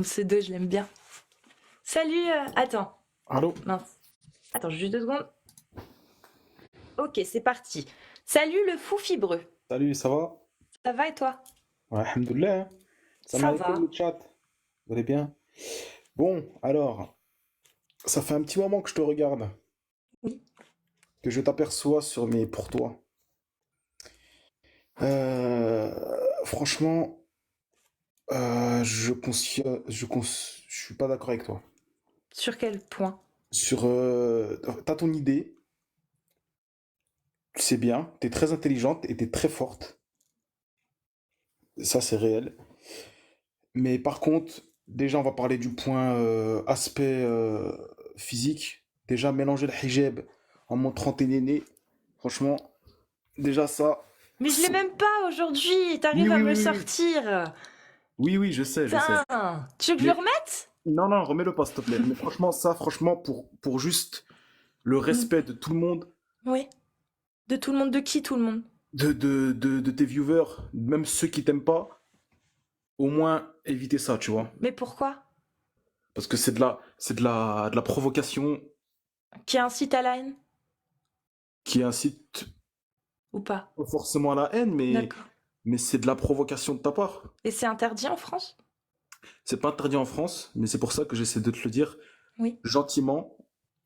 Ce deux, je l'aime bien. Salut, attends, Allô? mince. Attends, juste 2 secondes. Ok, c'est parti. Salut le fou fibreux. Salut, ça va? Ça va et toi? Ouais, alhamdoulilah, hein. Salam Ça alaikum va. le chat. Vous allez bien? Bon, alors, ça fait un petit moment que je te regarde, Oui. que je t'aperçois sur mes pour toi. Euh, Franchement, je suis pas d'accord avec toi. Sur quel point? T'as ton idée, c'est bien, t'es très intelligente et t'es très forte. Ça, c'est réel. Mais par contre, déjà, on va parler du point aspect physique. Déjà, mélanger le hijab en montrant tes nénés, franchement, déjà ça. Mais je l'ai c'est- même pas aujourd'hui. Oui, T'arrives à oui, me oui, le oui, oui. sortir. Oui, oui, je sais, je sais. Putain. Tu veux que je le Mais remette? non, non, remets-le pas, s'il te plaît. Mais franchement, ça, franchement, pour juste le Mm. respect de tout le monde, Oui. De tout le monde, de qui tout le monde? de tes viewers, même ceux qui t'aiment pas, au moins éviter ça, tu vois. Mais pourquoi? Parce que de la provocation Qui incite à la haine? qui incite Ou pas? pas forcément à la haine, D'accord. mais c'est de la provocation de ta part. Et c'est interdit en France? C'est pas interdit en France, mais c'est pour ça que j'essaie de te le dire Oui. gentiment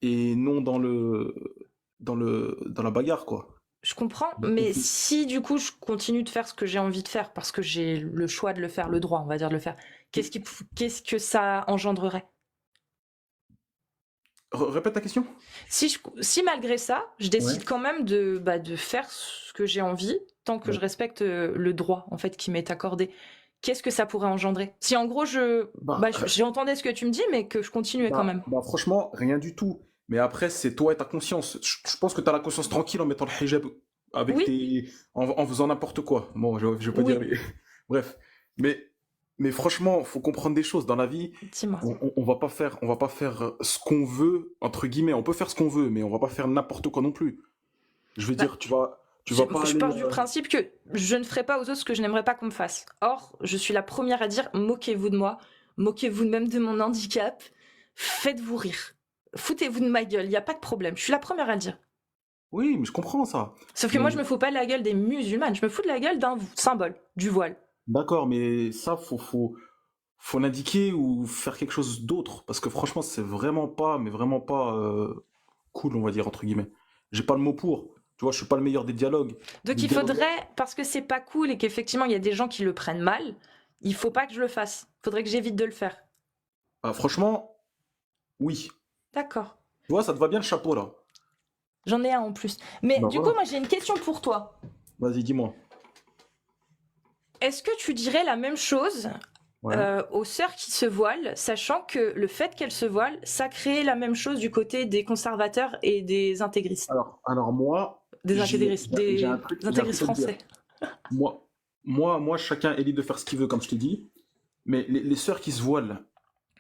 et non dans la bagarre, quoi. Je comprends, mais si du coup je continue de faire ce que j'ai envie de faire parce que j'ai le choix de le faire, le droit, on va dire de le faire, qu'est-ce que ça engendrerait? Répète ta question? Si malgré ça, je Ouais. décide quand même de faire ce que j'ai envie, tant que je Ouais. respecte le droit en fait qui m'est accordé, qu'est-ce que ça pourrait engendrer? Si en gros Bah, j'entendais ce que tu me dis, mais que je continuais quand même. bah, franchement, rien du tout. Mais après, c'est toi et ta conscience. Je pense que tu as la conscience tranquille en mettant le hijab avec Oui, en faisant n'importe quoi. Bon, je vais pas dire oui, les... Bref. Mais, mais franchement, faut comprendre des choses. Dans la vie, dis-moi. on va pas faire ce qu'on veut, entre guillemets. On peut faire ce qu'on veut, mais on va pas faire n'importe quoi non plus. Je veux Bah, dire, tu vas pas je aller. pars du principe que je ne ferai pas aux autres ce que je n'aimerais pas qu'on me fasse. Or, je suis la première à dire moquez-vous de moi, moquez-vous même de mon handicap, faites-vous rire. Foutez-vous de ma gueule, il n'y a pas de problème. Je suis la première à le dire. Oui, mais je comprends ça. Sauf que moi, je Mais me fous pas de la gueule des musulmanes, je me fous de la gueule d'un symbole, du voile. d'accord, mais ça, faut l'indiquer ou faire quelque chose d'autre. Parce que franchement, c'est vraiment pas, mais vraiment pas cool, on va dire, entre guillemets. J'ai pas le mot pour. Tu vois, je suis pas le meilleur Donc des il dialogueurs. faudrait, parce que c'est pas cool et qu'effectivement il y a des gens qui le prennent mal, il faut pas que je le fasse. Faudrait que j'évite de le faire. Ah, franchement, oui. D'accord. Tu vois, ça te va bien le chapeau là. J'en ai un en plus. Mais Bah du coup, voilà. moi j'ai une question pour toi. Vas-y, dis-moi. Est-ce que tu dirais la même chose Ouais. aux sœurs qui se voilent, sachant que le fait qu'elles se voilent, ça crée la même chose du côté des conservateurs et des intégristes. Alors moi, Des intégristes, des j'ai un intégristes truc à te dire. français. Moi, moi, chacun est libre de faire ce qu'il veut, comme je t'ai dit. Mais les sœurs qui se voilent,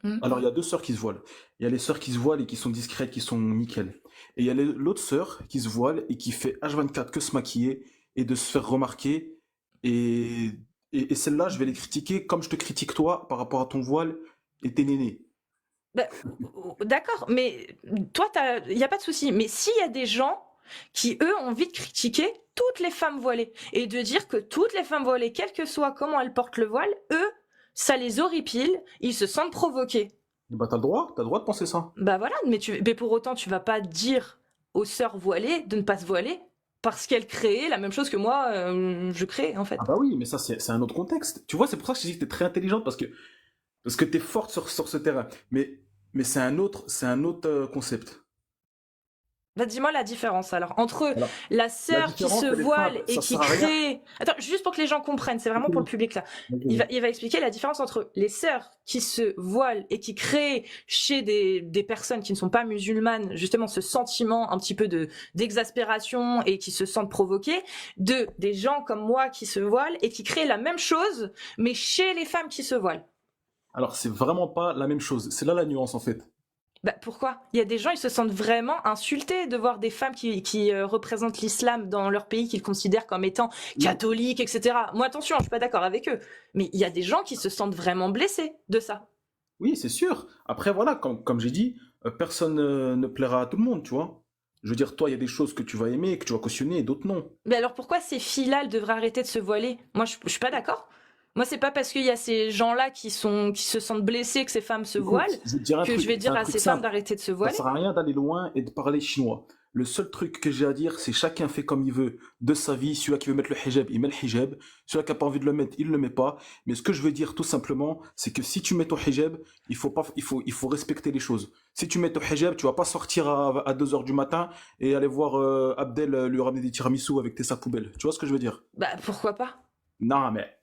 Hmm. alors il y a deux sœurs qui se voilent. Il y a les sœurs qui se voilent et qui sont discrètes, qui sont nickel. Et il y a l'autre sœur qui se voile et qui fait H24 que se maquiller et de se faire remarquer. Et, et celle-là, je vais les critiquer comme je te critique toi par rapport à ton voile et tes nénés. Bah, d'accord, mais toi, il n'y a pas de souci. Mais s'il y a des gens qui, eux, ont envie de critiquer toutes les femmes voilées et de dire que toutes les femmes voilées, quel que soit comment elles portent le voile, eux, ça les horripile, ils se sentent provoqués. Bah t'as le droit de penser ça. Bah voilà, mais pour autant, tu vas pas dire aux sœurs voilées de ne pas se voiler parce qu'elles créaient la même chose que moi, je crée en Ah fait. bah oui, mais ça c'est un autre contexte. Tu vois, c'est pour ça que je dis que t'es très intelligente parce que t'es forte sur ce terrain. Mais c'est un autre concept. Bah, dis-moi la différence alors entre Alors, la la sœur qui se différence, elle est voile simple, et ça qui sert à rien. crée. Attends, juste pour que les gens comprennent, c'est vraiment pour le public là. Vas-y. Il va expliquer la différence entre les sœurs qui se voilent et qui créent chez des personnes qui ne sont pas musulmanes justement ce sentiment un petit peu d'exaspération et qui se sentent provoquées, de des gens comme moi qui se voilent et qui créent la même chose mais chez les femmes qui se voilent. Alors, c'est vraiment pas la même chose. C'est là la nuance en fait. Bah pourquoi? Il y a des gens, ils se sentent vraiment insultés de voir des femmes qui représentent l'islam dans leur pays qu'ils considèrent comme étant Non, catholiques, etc. Moi, attention, je suis pas d'accord avec eux. Mais il y a des gens qui se sentent vraiment blessés de ça. Oui, c'est sûr. Après, voilà, comme j'ai dit, personne ne plaira à tout le monde, tu vois. Je veux dire, toi, il y a des choses que tu vas aimer, que tu vas cautionner, et d'autres non. Mais alors pourquoi ces filles-là, elles devraient arrêter de se voiler? Moi, je suis pas d'accord. Moi, c'est pas parce qu'il y a ces gens-là qui se sentent blessés que ces femmes se Écoute, voilent je vais te dire un que je truc, vais c'est dire un à truc ces femmes simple. d'arrêter de se Ça voiler. sert à rien d'aller loin et de parler chinois. Le seul truc que j'ai à dire, c'est chacun fait comme il veut de sa vie. Celui qui veut mettre le hijab, il met le hijab. Celui qui n'a pas envie de le mettre, il le met pas. Mais ce que je veux dire tout simplement, c'est que si tu mets ton hijab, il faut pas, il faut respecter les choses. Si tu mets ton hijab, tu vas pas sortir à 2 heures du matin et aller voir Abdel lui ramener des tiramisu avec tes sacs poubelles. Tu vois ce que je veux dire? Bah pourquoi pas? Non, mais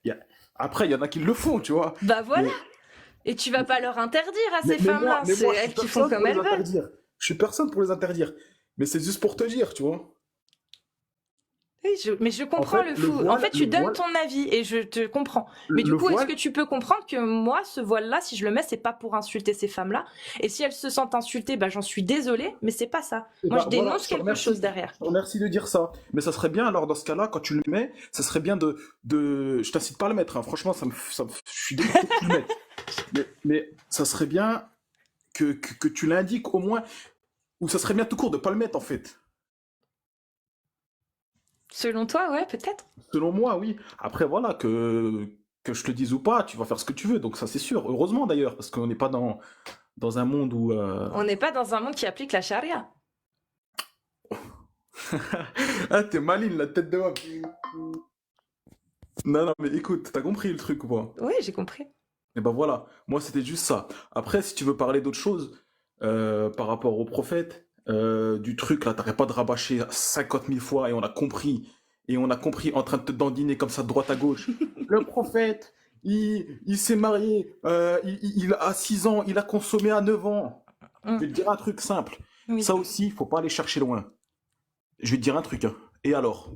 après, il y en a qui le font, tu vois. Bah voilà. Mais, Et tu vas pas leur interdire à ces mais moi, femmes-là. C'est moi, je suis elles qui font personne comme pour les elles veulent. interdire. Je suis personne pour les interdire. Mais c'est juste pour te dire, tu vois. Oui, mais je En comprends fait, le fou. En fait, tu le donnes voile, ton avis et je te comprends. Mais du le coup, est-ce que voile, tu peux comprendre que moi, ce voile-là, si je le mets, c'est pas pour insulter ces femmes-là. Et si elles se sentent insultées, bah j'en suis désolée, mais c'est pas ça. et Moi, je ben voilà, dénonce quelque chose derrière. je te remercie de dire ça. Mais ça serait bien, alors, dans ce cas-là, quand tu le mets, ça serait bien je t'incite pas à le mettre, hein. Franchement, je suis dégoûté que tu le mettes. Mais ça serait bien que tu l'indiques au moins, ou ça serait bien tout court de pas le mettre, en fait. Selon toi, ouais, peut-être. Selon moi, oui. Après, voilà, que je te dise ou pas, tu vas faire ce que tu veux. Donc ça, c'est sûr. Heureusement, d'ailleurs, parce qu'on n'est pas dans un monde où... On n'est pas dans un monde qui applique la charia. Ah, t'es maligne, la tête de homme. Non, non, mais écoute, t'as compris le truc ou pas? Oui, j'ai compris. Et ben voilà, moi c'était juste ça. Après, si tu veux parler d'autre chose, par rapport au prophète, du truc là, t'arrêtes pas de rabâcher 50 000 fois et on a compris en train de te dandiner comme ça de droite à gauche. Le prophète, il s'est marié, il a 6 ans, il a consommé à 9 ans. Je Hum, vais te dire un truc simple. oui, Ça aussi, faut pas aller chercher loin. Je vais te dire un truc, hein. Et alors?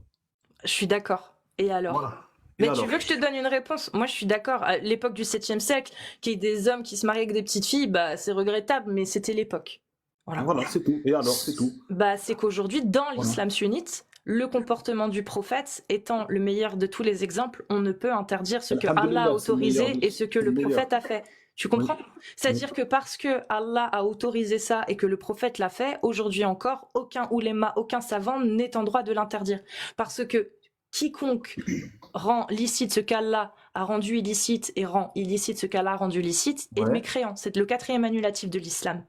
je suis d'accord. Et alors? Voilà. Et Mais tu alors? veux que je te donne une réponse? Moi, je suis d'accord. À l'époque du 7e siècle, qu'il y ait des hommes qui se marient avec des petites filles, bah, c'est regrettable, mais c'était l'époque. Voilà. Voilà, c'est tout. Et alors, c'est tout. Bah, c'est qu'aujourd'hui, dans Voilà. l'islam sunnite, le comportement du prophète étant le meilleur de tous les exemples, on ne peut interdire ce que Allah a Alhamdulillah, c'est le meilleur. autorisé et ce que C'est le le meilleur. prophète a fait. Tu Oui. comprends? C'est-à-dire que parce que Allah a autorisé ça et que le prophète l'a fait, aujourd'hui encore, aucun ouléma, aucun savant n'est en droit de l'interdire. Parce que quiconque rend licite ce qu'Allah a rendu illicite et rend illicite ce qu'Allah a rendu licite est Ouais. mécréant. C'est le 4e annulatif de l'islam.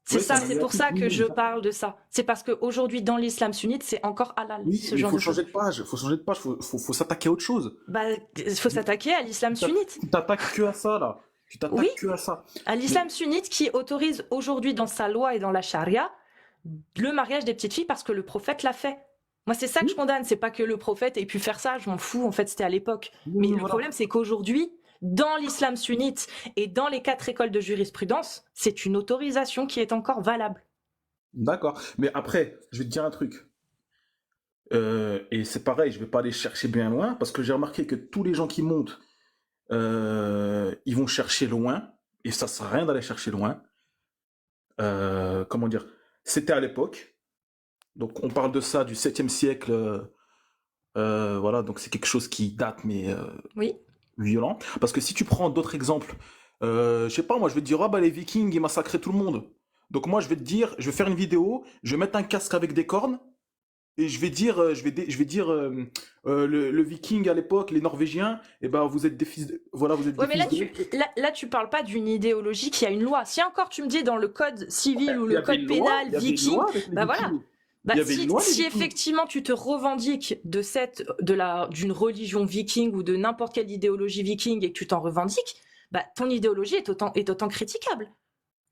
C'est Oui, ça, c'est un c'est pour relatif, ça oui, que oui, je parle de ça. C'est parce qu'aujourd'hui, dans l'islam sunnite, c'est encore halal, oui, ce mais il genre faut de choses. changer de page. Faut changer de page. Faut s'attaquer à autre chose. Bah, il faut s'attaquer à l'islam sunnite. Tu t'attaques que à ça, là. Tu Oui, t'attaques que à ça. à Mais l'islam sunnite qui autorise aujourd'hui dans sa loi et dans la charia le mariage des petites filles parce que le prophète l'a fait. Moi, c'est ça que je oui, condamne. C'est pas que le prophète ait pu faire ça, je m'en fous. En fait, c'était à l'époque. oui, Mais oui, le voilà. problème, c'est qu'aujourd'hui, dans l'islam sunnite et dans les 4 écoles de jurisprudence, c'est une autorisation qui est encore valable. D'accord. Mais après, je vais te dire un truc. Et c'est pareil, je vais pas aller chercher bien loin parce que j'ai remarqué que tous les gens qui montent, ils vont chercher loin. Et ça sert à rien d'aller chercher loin. Comment dire? C'était à l'époque. Donc on parle de ça du 7e siècle. Voilà, donc c'est quelque chose qui date, mais Oui. violent. Parce que si tu prends d'autres exemples, je sais pas, moi je vais te dire, ah bah les Vikings ils massacraient tout le monde. Donc moi je vais te dire, je vais faire une vidéo, je vais mettre un casque avec des cornes et je vais dire, je vais dire le Viking à l'époque, les Norvégiens, et ben vous êtes des fils, voilà, vous êtes Ouais, des mais là, fils de. là, tu parles pas d'une idéologie qui a une loi. Si encore tu me dis dans le code civil ou Il y le avait code une loi, pénal il y avait une viking, loi avec les bah voilà. Vikings. Bah, Il y avait une loi les si Vikings. effectivement tu te revendiques d'une religion viking ou de n'importe quelle idéologie viking et que tu t'en revendiques, bah, ton idéologie est autant critiquable.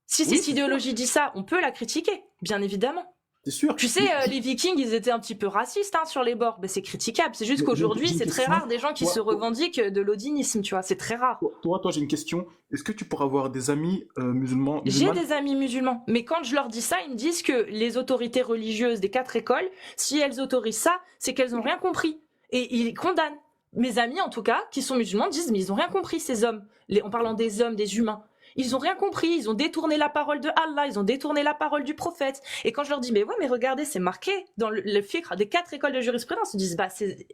Si Oui, cette c'est sûr, idéologie dit ça, on peut la critiquer, bien évidemment. c'est sûr. Tu sais, les Vikings, ils étaient un petit peu racistes hein, sur les bords. Ben, c'est critiquable. C'est juste Mais qu'aujourd'hui, j'ai une c'est très question. rare des gens qui se revendiquent de l'odinisme, tu vois. C'est très rare. Toi, j'ai une question. Est-ce que tu pourras avoir des amis J'ai musulmanes? des amis musulmans, mais quand je leur dis ça, ils me disent que les autorités religieuses des 4 écoles, si elles autorisent ça, c'est qu'elles n'ont rien compris. Et ils condamnent. Mes amis, en tout cas, qui sont musulmans, disent mais ils n'ont rien compris, ces hommes. En parlant des hommes, des humains. Ils ont rien compris, ils ont détourné la parole de Allah, ils ont détourné la parole du prophète. Et quand je leur dis, mais ouais, mais regardez, c'est marqué dans le fiqh des 4 écoles de jurisprudence, ils disent, bah,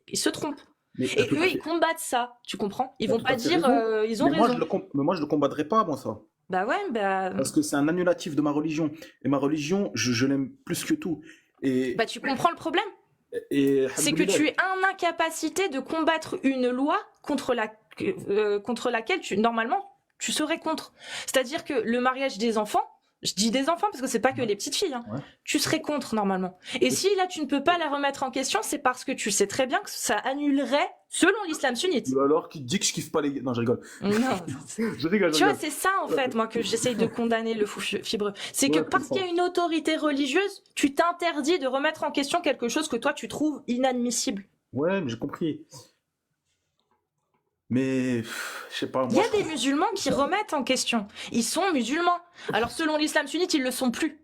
ils se trompent. Mais Et eux, ils combattent ça, tu comprends? Ils t'as vont tout pas à fait dire, raison. ils ont raison. Mais moi, je le combattrai pas, moi, ça. Bah ouais, Parce que c'est un annulatif de ma religion. Et ma religion, je l'aime plus que tout. bah Et, tu comprends le problème? et, C'est que alhamdoulilah, tu es en incapacité de combattre une loi contre laquelle normalement tu serais contre. C'est-à-dire que le mariage des enfants, je dis des enfants parce que c'est pas que ouais, les petites filles, hein, ouais. tu serais contre normalement. Et si là tu ne peux pas la remettre en question, c'est parce que tu sais très bien que ça annulerait, selon l'islam sunnite. Alors, qui dit que je kiffe pas les... Non, je rigole. Non. Je rigole, je Tu vois, rigole. c'est ça en fait, moi, que j'essaye de condamner le fou fibreux. C'est que Ouais, je parce qu'il y a comprends. une autorité religieuse, tu t'interdis de remettre en question quelque chose que toi tu trouves inadmissible. Ouais, mais j'ai compris. Mais, je sais pas, Il y moi, a je des trouve... musulmans qui remettent en question. Ils sont musulmans. Alors selon l'islam sunnite, ils le sont plus.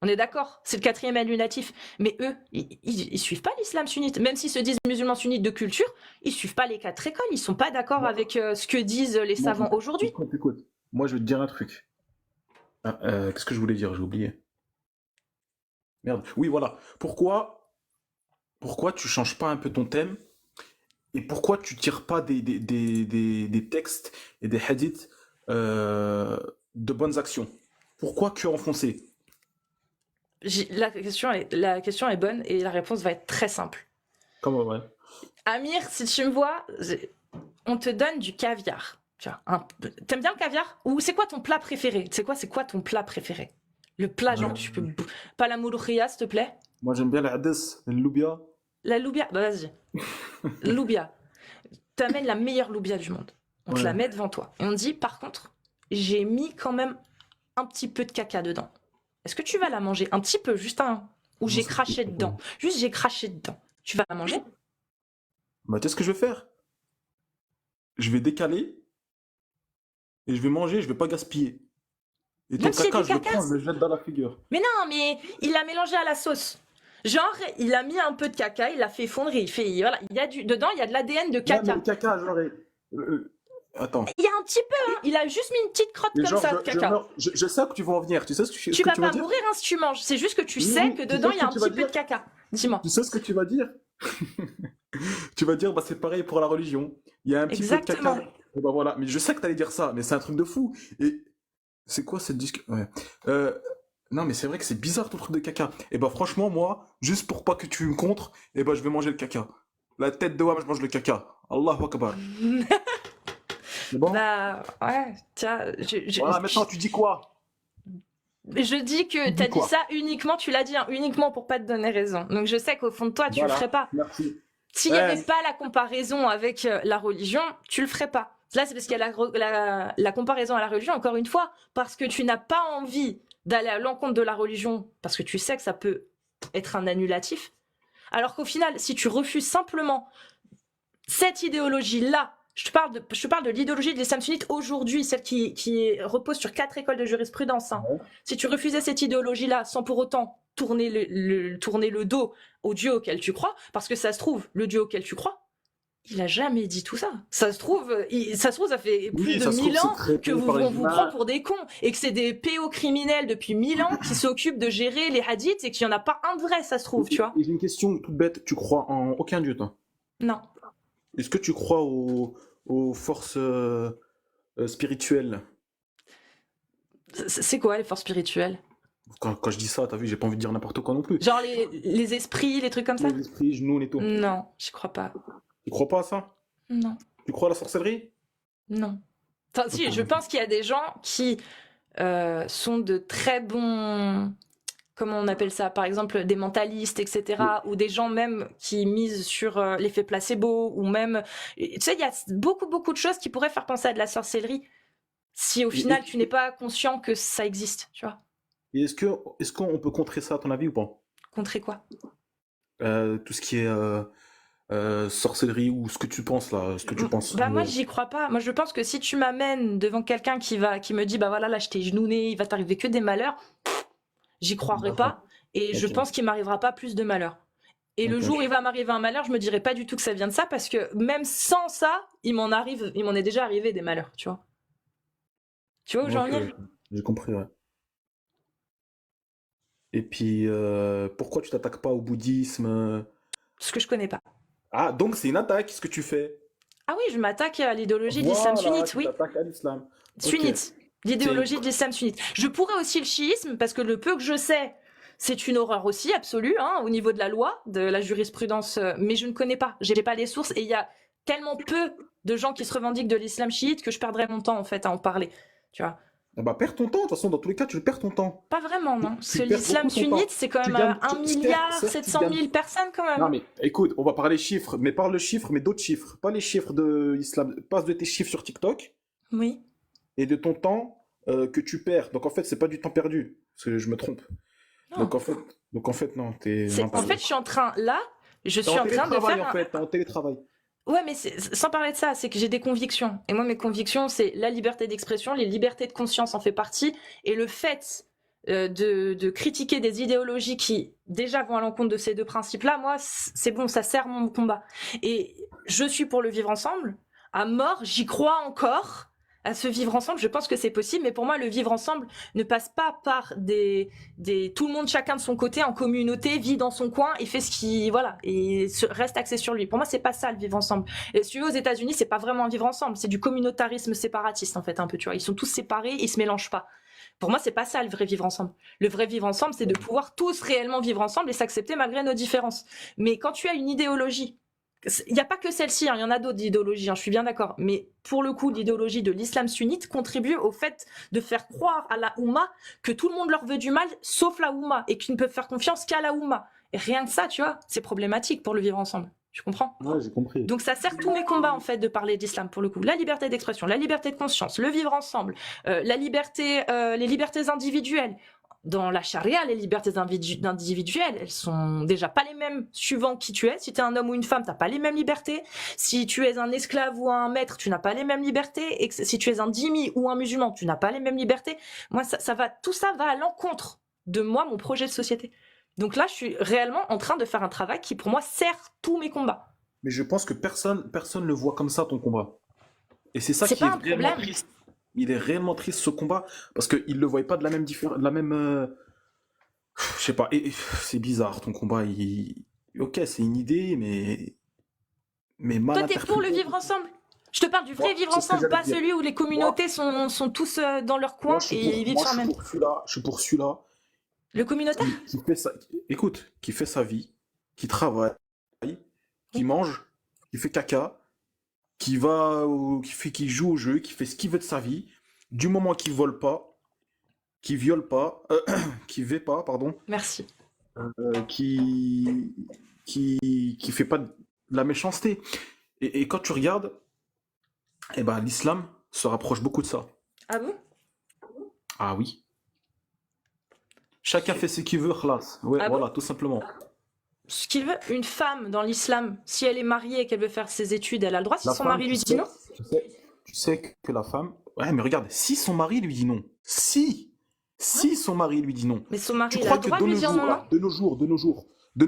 On est d'accord, c'est le quatrième annulatif. Mais eux, ils suivent pas l'islam sunnite. Même s'ils se disent musulmans sunnites de culture, ils suivent pas les quatre écoles. Ils sont pas d'accord Moi, avec ce que disent les moi, savants aujourd'hui. écoute, écoute. Moi, je vais te dire un truc. Ah, qu'est-ce que je voulais dire? J'ai oublié. Merde. Oui, voilà. Pourquoi tu changes pas un peu ton thème et pourquoi tu tires pas des textes et des hadiths euh, de bonnes actions? Pourquoi que enfoncer? La question est bonne et la réponse va être très simple. Comme ouais. Amir, si tu me vois, on te donne du caviar. Tu vois, t'aimes bien le caviar? Ou c'est quoi ton plat préféré? C'est quoi ton plat préféré? Le plat, genre, Euh, tu peux. Pas la mouloukhia, s'il te plaît? moi, j'aime bien l'adès, le loubia. La loubia, bah vas-y. Loubia. T'amènes la meilleure loubia du monde. On te la Ouais. met devant toi. Et on te dit, par contre, j'ai mis quand même un petit peu de caca dedans. Est-ce que tu vas la manger? Un petit peu, juste un. Ou Non, j'ai ça, craché dedans. Juste j'ai craché dedans. Tu vas la manger? bah, tu sais ce que je vais faire? Je vais décaler et je vais manger, je vais pas gaspiller. Et ton Même s'il y a caca, du je le caca? prends, je le jette dans la figure. Mais non, mais il l'a mélangé à la sauce. Genre, il a mis un peu de caca, il l'a fait fondre et voilà, dedans, il y a de l'ADN de Ouais, mais le caca. caca, genre. Attends. Il y a un petit peu, hein, il a juste mis une petite crotte Mais comme genre, ça de caca. je sais où tu vas en venir. Tu sais ce Tu que vas tu vas pas dire? mourir hein, si tu manges, c'est juste que tu Oui, sais oui, que tu sais dedans, ce il y que a un tu vas petit peu dire? de caca. Dis-moi. Tu sais ce que tu vas dire? Tu vas dire, bah c'est pareil pour la religion. Il y a un petit peu de Exactement. caca. Et bah voilà. Mais je sais que t'allais dire ça, mais c'est un truc de fou. Et c'est quoi cette discussion? Ouais. Euh, non, mais c'est vrai que c'est bizarre ton truc de caca. Et bah franchement, moi, juste pour pas que tu me contres, et bah je vais manger le caca. La tête de Wam, je mange le caca. Allahu Akbar. C'est bon? Bah, ouais, tiens, Voilà, maintenant tu dis quoi? je dis que Tu t'as dis dit quoi? ça uniquement, tu l'as dit, hein, uniquement pour pas te donner raison. Donc je sais qu'au fond de toi, tu le ferais Voilà, pas. merci. S'il n'y avait Ouais, pas la comparaison avec la religion, tu le ferais pas. Là, c'est parce qu'il y a la comparaison à la religion, encore une fois, parce que tu n'as pas envie d'aller à l'encontre de la religion, parce que tu sais que ça peut être un annulatif. Alors qu'au final, si tu refuses simplement cette idéologie-là, je te parle de l'idéologie de l'islam sunnite aujourd'hui, celle qui repose sur 4 écoles de jurisprudence. Hein. ouais. Si tu refusais cette idéologie-là sans pour autant tourner tourner le dos au Dieu auquel tu crois, parce que ça se trouve, le Dieu auquel tu crois, il a jamais dit tout ça. Ça se trouve, ça fait plus Oui, de ça se trouve, 1000 c'est ans créé que par on les vous prend humains. pour des cons et que c'est des péocriminels depuis 1000 ans qui s'occupent de gérer les hadiths et qu'il n'y en a pas un de vrai, ça se trouve, tu vois. Et j'ai une question toute bête. Tu crois en aucun dieu, toi? Non. Est-ce que tu crois aux forces spirituelles? C'est quoi les forces spirituelles? Quand je dis ça, t'as vu, j'ai pas envie de dire n'importe quoi non plus. Genre les esprits, les trucs comme ça? Les esprits, genoux et tout. Non, j'y crois pas. Tu crois pas à ça? Non, Tu crois à la sorcellerie? non. Enfin, si, je pense qu'il y a des gens qui sont de très bons, comment on appelle ça, par exemple des mentalistes, etc., ou des gens même qui misent sur l'effet placebo, ou même, tu sais, il y a beaucoup, beaucoup de choses qui pourraient faire penser à de la sorcellerie, si au Et, final tu n'es pas conscient que ça existe, tu vois. et est-ce qu'on peut contrer ça à ton avis ou pas? Contrer quoi? Tout ce qui est sorcellerie ou ce que tu penses là, ce que tu penses. Bah moi j'y crois pas. Moi je pense que si tu m'amènes devant quelqu'un qui me dit bah voilà là je t'ai genouné, il va t'arriver que des malheurs, j'y croirai D'accord. pas et je Ok. pense qu'il m'arrivera pas plus de malheurs. Et le Ok, jour où ok. il va m'arriver un malheur, je me dirai pas du tout que ça vient de ça parce que même sans ça, il m'en est déjà arrivé des malheurs, tu vois. Tu vois où j'en Ok, venir? ok. J'ai compris, ouais. Et puis, pourquoi tu t'attaques pas au bouddhisme? Ce que je connais pas. Ah, donc c'est une attaque, ce que tu fais. Ah oui, je m'attaque à l'idéologie de l'islam Voilà, sunnite, tu oui. t'attaques à l'islam. Ok. Sunnite. C'est une... L'idéologie de l'islam sunnite. Je pourrais aussi le chiisme, parce que le peu que je sais, c'est une horreur aussi, absolue, hein, au niveau de la loi, de la jurisprudence, mais je ne connais pas. J'ai pas les sources, et il y a tellement peu de gens qui se revendiquent de l'islam chiite que je perdrais mon temps, en fait, à en parler. Tu vois. Ah bah, perds ton temps. De toute façon, dans tous les cas, tu perds ton temps. Pas vraiment, non. Parce que Tu perds l'islam beaucoup ton temps. sunnite, c'est quand Tu même gagnes, 1 certes, milliard certes, tu 700 gagnes. 000 personnes, quand même. Non, Hein. mais écoute, on va parler chiffres, mais parle de chiffres, mais d'autres chiffres. Pas les chiffres de l'islam. Passe de tes chiffres sur TikTok Oui. et de ton temps que tu perds. Donc en fait, c'est pas du temps perdu. Parce que je me trompe. Non. Donc en fait, non, t'es En fait, je suis en train, là, je t'es suis en en train de télétravail faire en fait, t'es en télétravail. Ouais, mais sans parler de ça, c'est que j'ai des convictions. Et moi, mes convictions, c'est la liberté d'expression, les libertés de conscience en fait partie, et le fait de critiquer des idéologies qui déjà vont à l'encontre de ces deux principes-là, moi, c'est bon, ça sert mon combat. Et je suis pour le vivre ensemble. À mort, j'y crois encore. À ce vivre ensemble, je pense que c'est possible, mais pour moi, le vivre ensemble ne passe pas par tout le monde chacun de son côté en communauté vit dans son coin et fait ce qui voilà et reste axé sur lui. Pour moi, c'est pas ça le vivre ensemble. Et si tu veux, aux États-Unis, c'est pas vraiment un vivre ensemble, c'est du communautarisme séparatiste en fait un peu, tu vois. Ils sont tous séparés, ils se mélangent pas. Pour moi, c'est pas ça le vrai vivre ensemble. Le vrai vivre ensemble, c'est de pouvoir tous réellement vivre ensemble et s'accepter malgré nos différences. Mais quand tu as une idéologie, il n'y a pas que celle-ci, hein, il y en a d'autres idéologies, hein, je suis bien d'accord. Mais pour le coup, l'idéologie de l'islam sunnite contribue au fait de faire croire à la Oumma que tout le monde leur veut du mal, sauf la Oumma, et qu'ils ne peuvent faire confiance qu'à la Oumma. Et rien que ça, tu vois, c'est problématique pour le vivre ensemble. Tu comprends? Ouais, j'ai compris. Donc ça sert tous mes combats en fait de parler d'islam pour le coup. La liberté d'expression, la liberté de conscience, le vivre ensemble, la liberté, les libertés individuelles. Dans la charia, les libertés individuelles, elles sont déjà pas les mêmes suivant qui tu es. Si tu es un homme ou une femme, t'as pas les mêmes libertés. Si tu es un esclave ou un maître, tu n'as pas les mêmes libertés. Et si tu es un dhimmi ou un musulman, tu n'as pas les mêmes libertés. Moi, tout ça va à l'encontre de moi, mon projet de société. Donc là, je suis réellement en train de faire un travail qui, pour moi, sert tous mes combats. Mais je pense que personne ne le voit comme ça ton combat. Et c'est ça C'est qui pas est un réellement problème. triste. Il est réellement triste ce combat parce qu'ils le voient pas de la même différence, de la même. Je sais pas. Et c'est bizarre ton combat. Ok, c'est une idée, mais mal Toi, t'es pour le interprétée. vivre ensemble. Je te parle du vrai Moi, vivre c'est ce que ensemble, j'allais pas dire. celui où les Moi, communautés sont tous dans leur moi, coin et ils vivent sur un je suis même. pour celui-là. Je suis pour celui-là Le communautaire? qui fait sa, écoute, qui fait sa vie, qui travaille, qui Oui. mange, qui fait caca, qui joue au jeu, qui fait ce qu'il veut de sa vie, du moment qu'il vole pas, qui viole pas, qui veut pas, pardon, Merci. qui qui fait pas de la méchanceté. Et quand tu regardes, eh ben l'islam se rapproche beaucoup de ça. Ah bon? Ah oui. Chacun fait ce qu'il veut, khlas. Ouais, Ah bon? voilà, tout simplement. Ce qu'il veut, une femme dans l'islam, si elle est mariée et qu'elle veut faire ses études, elle a le droit si La son femme, mari lui dit non? tu sais que la femme. Ouais, mais regarde, si son mari lui dit non, Ouais. si son mari lui dit non, Mais son tu mari, il a crois le que droit de lui dire non, non? de nos jours, de nos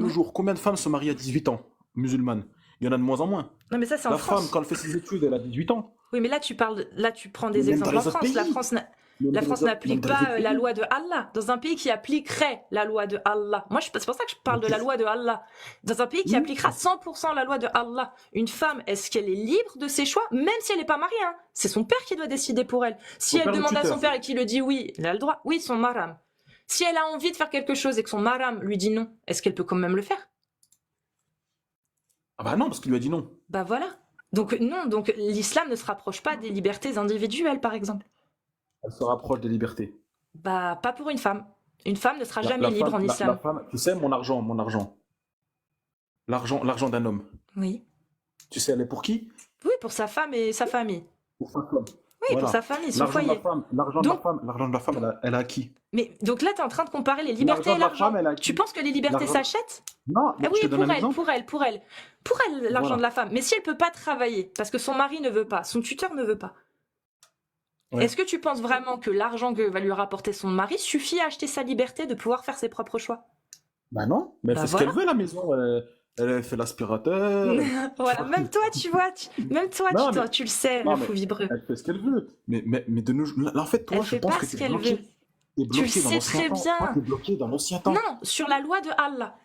Ouais. jours, combien de femmes se marient à 18 ans, musulmanes? Il y en a de moins en moins. Non, mais ça, c'est en La femme, France. quand elle fait ses études, elle a 18 ans. Oui, mais là, là, tu prends Mais des même dans exemples en les autres France. pays. Même La dans France les autres, même n'applique dans les autres pas la pays. loi de Allah. Dans un pays qui appliquerait la loi de Allah. Moi, c'est pour ça que je parle Mais de la loi de Allah. Dans un pays qui oui, appliquera 100% la loi de Allah, une femme, est-ce qu'elle est libre de ses choix, même si elle n'est pas mariée, hein? C'est son père qui doit décider pour elle. Si son elle père le demande à son tuteur. père et qu'il le dit oui, elle a le droit. Oui, son maram. Si elle a envie de faire quelque chose et que son maram lui dit non, est-ce qu'elle peut quand même le faire? Ah bah non, parce qu'il lui a dit non. Bah voilà. Donc non, donc l'islam ne se rapproche pas des libertés individuelles, par exemple. Elle se rapproche des libertés. Bah pas pour une femme. Une femme ne sera jamais libre en La islam. femme, tu sais, l'argent d'un homme. Oui. Tu sais, elle est pour qui? Oui, pour sa femme et sa famille. Pour sa femme. Oui, pour sa Voilà. famille, son foyer. Donc, L'argent de la femme, elle a acquis. mais donc là, tu es en train de comparer les libertés L'argent et de la l'argent. femme, elle a Tu acquis. penses que les libertés L'argent. s'achètent? Non, Ah je te oui, donne un exemple. pour elle, l'argent Voilà. de la femme. Mais si elle peut pas travailler, parce que son mari ne veut pas, son tuteur ne veut pas, Ouais. est-ce que tu penses vraiment que l'argent que va lui rapporter son mari suffit à acheter sa liberté de pouvoir faire ses propres choix? Bah non, mais elle Bah fait ce qu'elle voilà. veut à la maison. Elle fait l'aspirateur. Voilà, même toi, tu vois, Non, mais, tu le sais, non, le mais fou vibreux. elle fait ce qu'elle veut. Mais de nos jours, là, en fait, Elle toi, je fait pense pas que ce t'es qu'elle veut. bloqué. T'es Tu le bloqué dans sais l'ancien très temps. Ah, bien. t'es bloqué dans l'ancien temps. Non, sur la loi de Allah.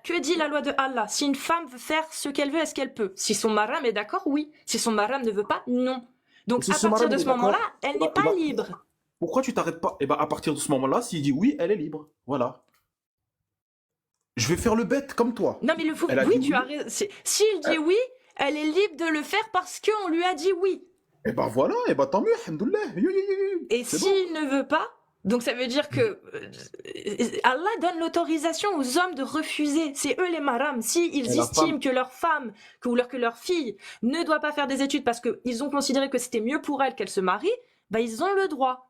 Que dit la loi de Allah? Si une femme veut faire ce qu'elle veut, est-ce qu'elle peut? Si son mahram est d'accord, oui. Si son mahram ne veut pas, non. Donc Si à ce partir madame de il est ce moment-là, d'accord, elle eh n'est ben, eh pas ben, libre. pourquoi tu t'arrêtes pas? Et ben à partir de ce moment-là, s'il dit oui, elle est libre. Voilà. Je vais faire le bête comme toi. Non mais le fou, Elle a oui, dit tu as oui. raison. S'il dit oui, elle est libre de le faire parce qu'on lui a dit oui. Et ben voilà, et ben tant mieux, alhamdoulilah. Et C'est bon. s'il ne veut pas, donc ça veut dire que Allah donne l'autorisation aux hommes de refuser. C'est eux les marams. S'ils Et la estiment femme, que leur femme que leur fille ne doit pas faire des études parce qu'ils ont considéré que c'était mieux pour elle qu'elle se marie, bah ils ont le droit.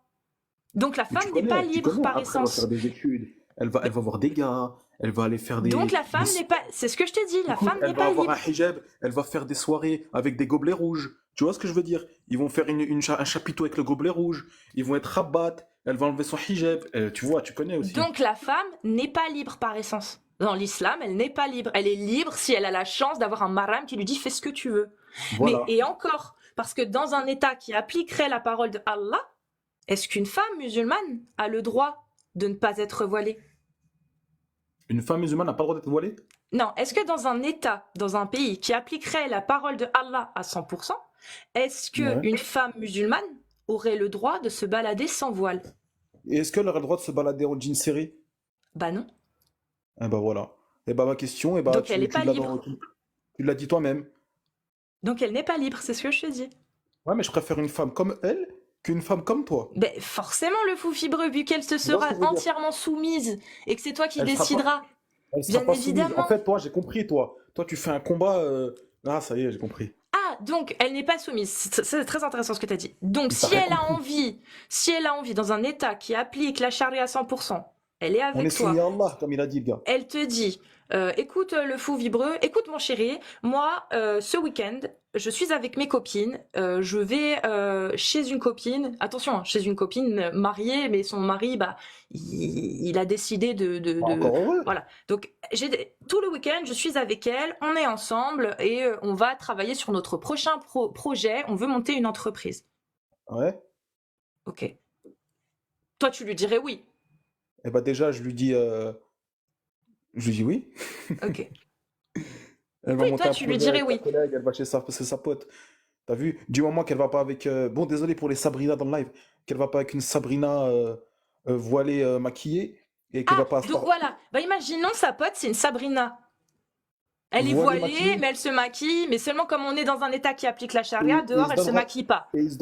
Donc la mais femme n'est pas tu libre connais, par après elle va faire essence. des études, elle va voir des gars, elle va aller faire Donc la des, femme n'est pas... C'est ce que je te dis, la écoute, femme n'est elle va pas avoir un libre. hijab, elle va faire des soirées avec des gobelets rouges. Tu vois ce que je veux dire? Ils vont faire un chapiteau avec le gobelet rouge. Ils vont être rabat. Elle va enlever son hijab. Tu vois, tu connais aussi. Donc la femme n'est pas libre par essence. Dans l'islam, elle n'est pas libre. Elle est libre si elle a la chance d'avoir un maram qui lui dit fais ce que tu veux. Mais Voilà. et encore, parce que dans un État qui appliquerait la parole de Allah, est-ce qu'une femme musulmane a le droit de ne pas être voilée? Une femme musulmane n'a pas le droit d'être voilée? Non, est-ce que dans un État, dans un pays qui appliquerait la parole de Allah à 100%, est-ce Ouais. qu'une femme musulmane aurait le droit de se balader sans voile? Et est-ce qu'elle aurait le droit de se balader en jean serré? Bah non. Eh ben voilà. Et ben ma question, eh ben Donc elle n'est pas libre. tu l'as dit toi-même. Donc elle n'est pas libre, c'est ce que je te dis. Ouais, mais je préfère une femme comme elle qu'une femme comme toi. Ben forcément le fou fibreux, vu qu'elle se Tu vois ce sera que je veux dire? entièrement soumise et que c'est toi qui Elle sera pas, décideras, elle sera bien pas soumise. En évidemment. fait, toi, j'ai compris, toi. Toi, tu fais un combat. Ah, ça y est, j'ai compris. Ah, donc elle n'est pas soumise. C'est très intéressant ce que tu as dit. Donc T'as rien compris. si elle a envie dans un État qui applique la charia à 100%, elle est On est avec soumis à toi. Allah, comme il a dit le gars. Elle te dit, écoute le fou vibreux, écoute mon chéri, moi ce week-end, je suis avec mes copines, je vais chez une copine, attention, hein, chez une copine mariée, mais son mari, bah, il a décidé Pas encore heureux. voilà. Donc tout le week-end, je suis avec elle, on est ensemble et on va travailler sur notre prochain projet, on veut monter une entreprise. Ouais. Ok. Toi, tu lui dirais oui. Et bah déjà, je lui dis oui. Ok. Elle va Oui, monter toi, un tu lui projet dirais avec sa oui. collègue, elle va chez sa pote. T'as vu? Du moment qu'elle va pas avec. Bon, désolé pour les Sabrina dans le live. Qu'elle va pas avec une Sabrina voilée, maquillée. Et qu'elle Ah, va pas donc voilà. Bah, imaginons sa pote, c'est une Sabrina. Elle est voilée, voilée, maquillée. mais elle se maquille. Mais seulement comme on est dans un État qui applique la charia, Et dehors, elle se maquille pas. ils se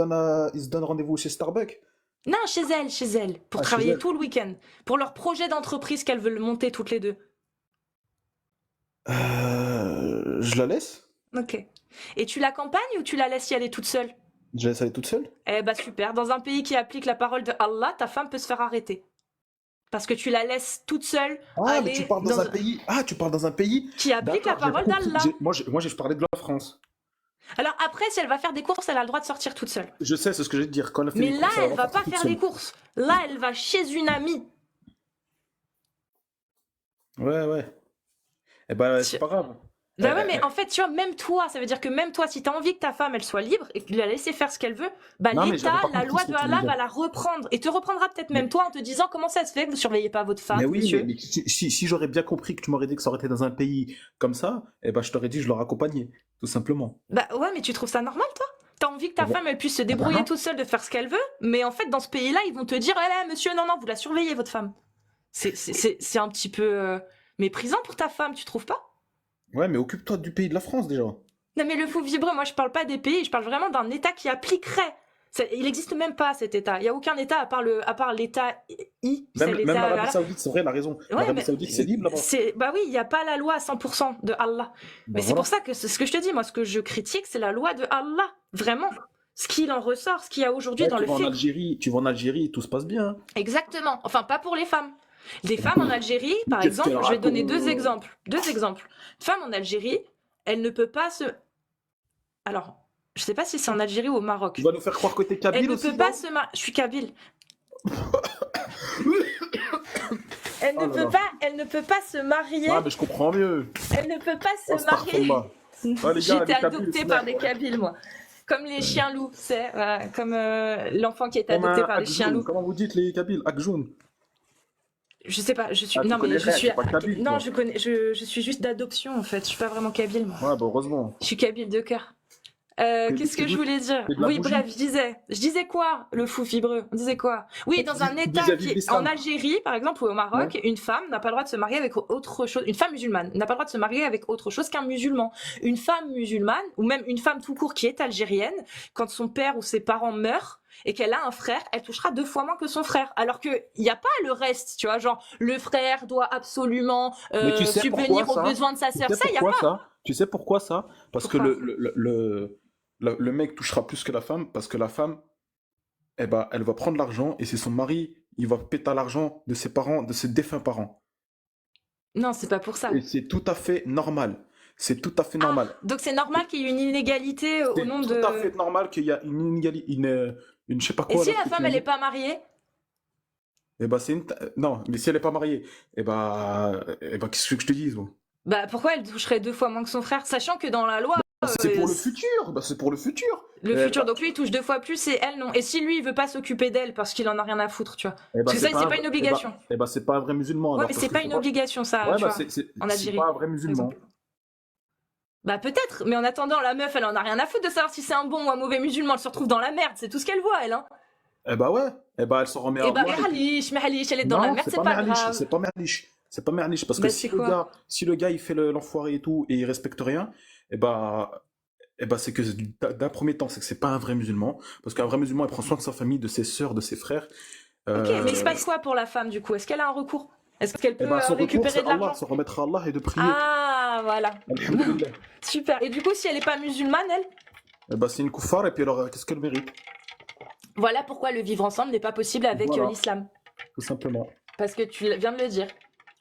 donnent rendez-vous chez Starbucks. Non, chez elle, pour Ah, chez travailler elle. tout le week-end. Pour leur projet d'entreprise qu'elles veulent monter toutes les deux. Je la laisse. Ok. Et tu l'accompagnes ou tu la laisses y aller toute seule? Je la laisse aller toute seule. Eh bah super. Dans un pays qui applique la parole de Allah, ta femme peut se faire arrêter. Parce que tu la laisses toute seule Ah, mais tu aller parles dans un pays. Ah, tu parles dans un pays. qui applique la D'accord, j'ai parole compris. d'Allah. Moi, je parlais de la France. Alors après, si elle va faire des courses, elle a le droit de sortir toute seule. Je sais, c'est ce que j'ai dit dire. Quand elle fait Mais les là, courses, elle va pas sortir toute faire seule. les courses. Là, elle va chez une amie. Ouais, ouais. Eh ben, Tu- c'est pas grave. Bah ouais, mais en fait, tu vois, même toi, ça veut dire que même toi, si t'as envie que ta femme, elle soit libre et que tu la laisses faire ce qu'elle veut, bah Non, mais j'avais l'État, pas la compris loi ce que de tu Allah voulais va dire. la reprendre et te reprendra peut-être Mais, même toi en te disant comment ça se fait que vous surveillez pas votre mais femme, oui, monsieur. mais si j'aurais bien compris que tu m'aurais dit que ça aurait été dans un pays comme ça, eh ben, je t'aurais dit, je l'aurais accompagné, tout simplement. Bah ouais, mais tu trouves ça normal, toi? T'as envie que ta Eh ben, femme, elle puisse se eh ben débrouiller non. toute seule de faire ce qu'elle veut, mais en fait, dans ce pays-là, ils vont te dire, eh là, monsieur, non, non, vous la surveillez, votre femme. C'est un petit peu méprisant pour ta femme, tu trouves pas? Ouais, mais occupe-toi du pays de la France déjà. Non mais le fou vibreux, moi je parle pas des pays, je parle vraiment d'un État qui appliquerait. Il n'existe même pas cet État. Il n'y a aucun État à part l'État I, c'est Même l'État l'Arabie voilà. Saoudite, c'est vrai, elle a raison. Ouais, L'Arabie mais Saoudite, c'est libre là-bas. bah oui, il n'y a pas la loi à 100% de Allah. Mais Ben c'est pour voilà. ça que c'est ce que je te dis, moi ce que je critique, c'est la loi de Allah, vraiment. Ce qu'il en ressort, ce qu'il y a aujourd'hui Ouais, dans le fiqh. tu vas en Algérie, tout se passe bien. Exactement. Enfin, pas pour les femmes. Les femmes en Algérie, par Qu'est-ce exemple, qu'elle je vais te donner raconte? deux exemples. Deux exemples. Une femme en Algérie, elle ne peut pas se... Alors, je sais pas si c'est en Algérie ou au Tu Maroc. vas nous faire croire que t'es Elle kabyle ne aussi, peut là? pas se marier. Je suis kabyle. Elle Oh ne là peut là. pas, elle ne peut pas se marier. Ah, mais je comprends mieux. Elle ne peut pas se marier. Astaghfirullah. Ah, les J'ai gars, été les kabyles, adoptée par des snap. kabyles, moi. Comme les chiens loups, c'est voilà, comme l'enfant qui a été Comme adopté un par des chiens Akjoun. loups. Comment vous dites les kabyles? Akjoun. Je sais pas, je suis. Ah, tu Non, connais mais je rien, suis. t'es pas kabyle, Non, toi. je suis juste d'adoption en fait. Je suis pas vraiment kabyle, moi. Ouais, bah heureusement. Je suis kabyle de cœur. Qu'est-ce Tu que je goûtes, voulais dire? c'est de la Oui, bougie. bref, je disais quoi? Le fou fibreux, on disait quoi? Oui, dans un État Vis-à-vis de en l'islam. Algérie, par exemple, ou au Ouais. Maroc, une femme n'a pas le droit de se marier avec autre chose. Une femme musulmane n'a pas le droit de se marier avec autre chose qu'un musulman. Une femme musulmane, ou même une femme tout court qui est algérienne, quand son père ou ses parents meurent et qu'elle a un frère, elle touchera 2 fois moins que son frère. Alors que il n'y a pas le reste, tu vois, genre le frère doit absolument Mais tu sais pourquoi subvenir aux ça? besoins de sa Tu sœur. sais Ça, il y a pourquoi pas. ça? Tu sais pourquoi ça? Parce que Pourquoi? le mec touchera plus que la femme, parce que la femme, eh ben, elle va prendre l'argent et c'est son mari, il va péter l'argent de ses parents, de ses défunts parents. Non, c'est pas pour ça. Et c'est tout à fait normal. C'est tout à fait Ah, normal. donc c'est normal qu'il y ait une inégalité au C'est nom tout à fait de... normal qu'il y a une inégalité, une je sais pas Et quoi si là, la que tu femme, m'as elle est dit. pas mariée? Eh ben, non, mais si elle est pas mariée, qu'est-ce que je te dise, moi? Bah pourquoi elle toucherait 2 fois moins que son frère? Sachant que dans la loi, C'est pour le c- futur. Bah, c'est pour le futur. le Eh futur, ben, donc lui il touche 2 fois plus et elle non. Et si lui il veut pas s'occuper d'elle parce qu'il en a rien à foutre, tu vois. eh ben, Parce que ça, c'est pas vrai- une obligation. c'est pas un vrai musulman Ouais, alors mais parce c'est qu'il pas faut une pas. obligation ça, Ouais, tu bah vois, en c'est Algérie, pas un vrai par musulman. exemple. Bah peut-être, mais en attendant, la meuf, elle en a rien à foutre de savoir si c'est un bon ou un mauvais musulman. Elle se retrouve dans la merde, c'est tout ce qu'elle voit, elle, hein. Eh bah ouais. Eh bah elle s'en remet à Et bah, Allah. Mahalish, elle est dans la Non, merde, c'est c'est pas pas merliche. grave. C'est pas merliche. C'est pas merliche parce que Bah c'est quoi? si le gars il fait l'enfoiré et tout et il respecte rien, eh bah c'est que d'un premier temps, c'est que c'est pas un vrai musulman. Parce qu'un vrai musulman, il prend soin de sa famille, de ses sœurs, de ses frères. Ok, mais il se Euh, passe quoi pour la femme du coup? Est-ce qu'elle a un recours? Est-ce qu'elle eh peut ben, son retour, récupérer c'est de Allah, l'argent? se remettre à Allah et de prier. Ah, voilà. Alhamdulillah. Super. Et du coup, si elle est pas musulmane, elle, Eh ben, c'est une kuffar et puis alors, qu'est-ce qu'elle mérite? voilà pourquoi le vivre ensemble n'est pas possible avec Voilà, l'islam. tout simplement. Parce que tu viens de le dire.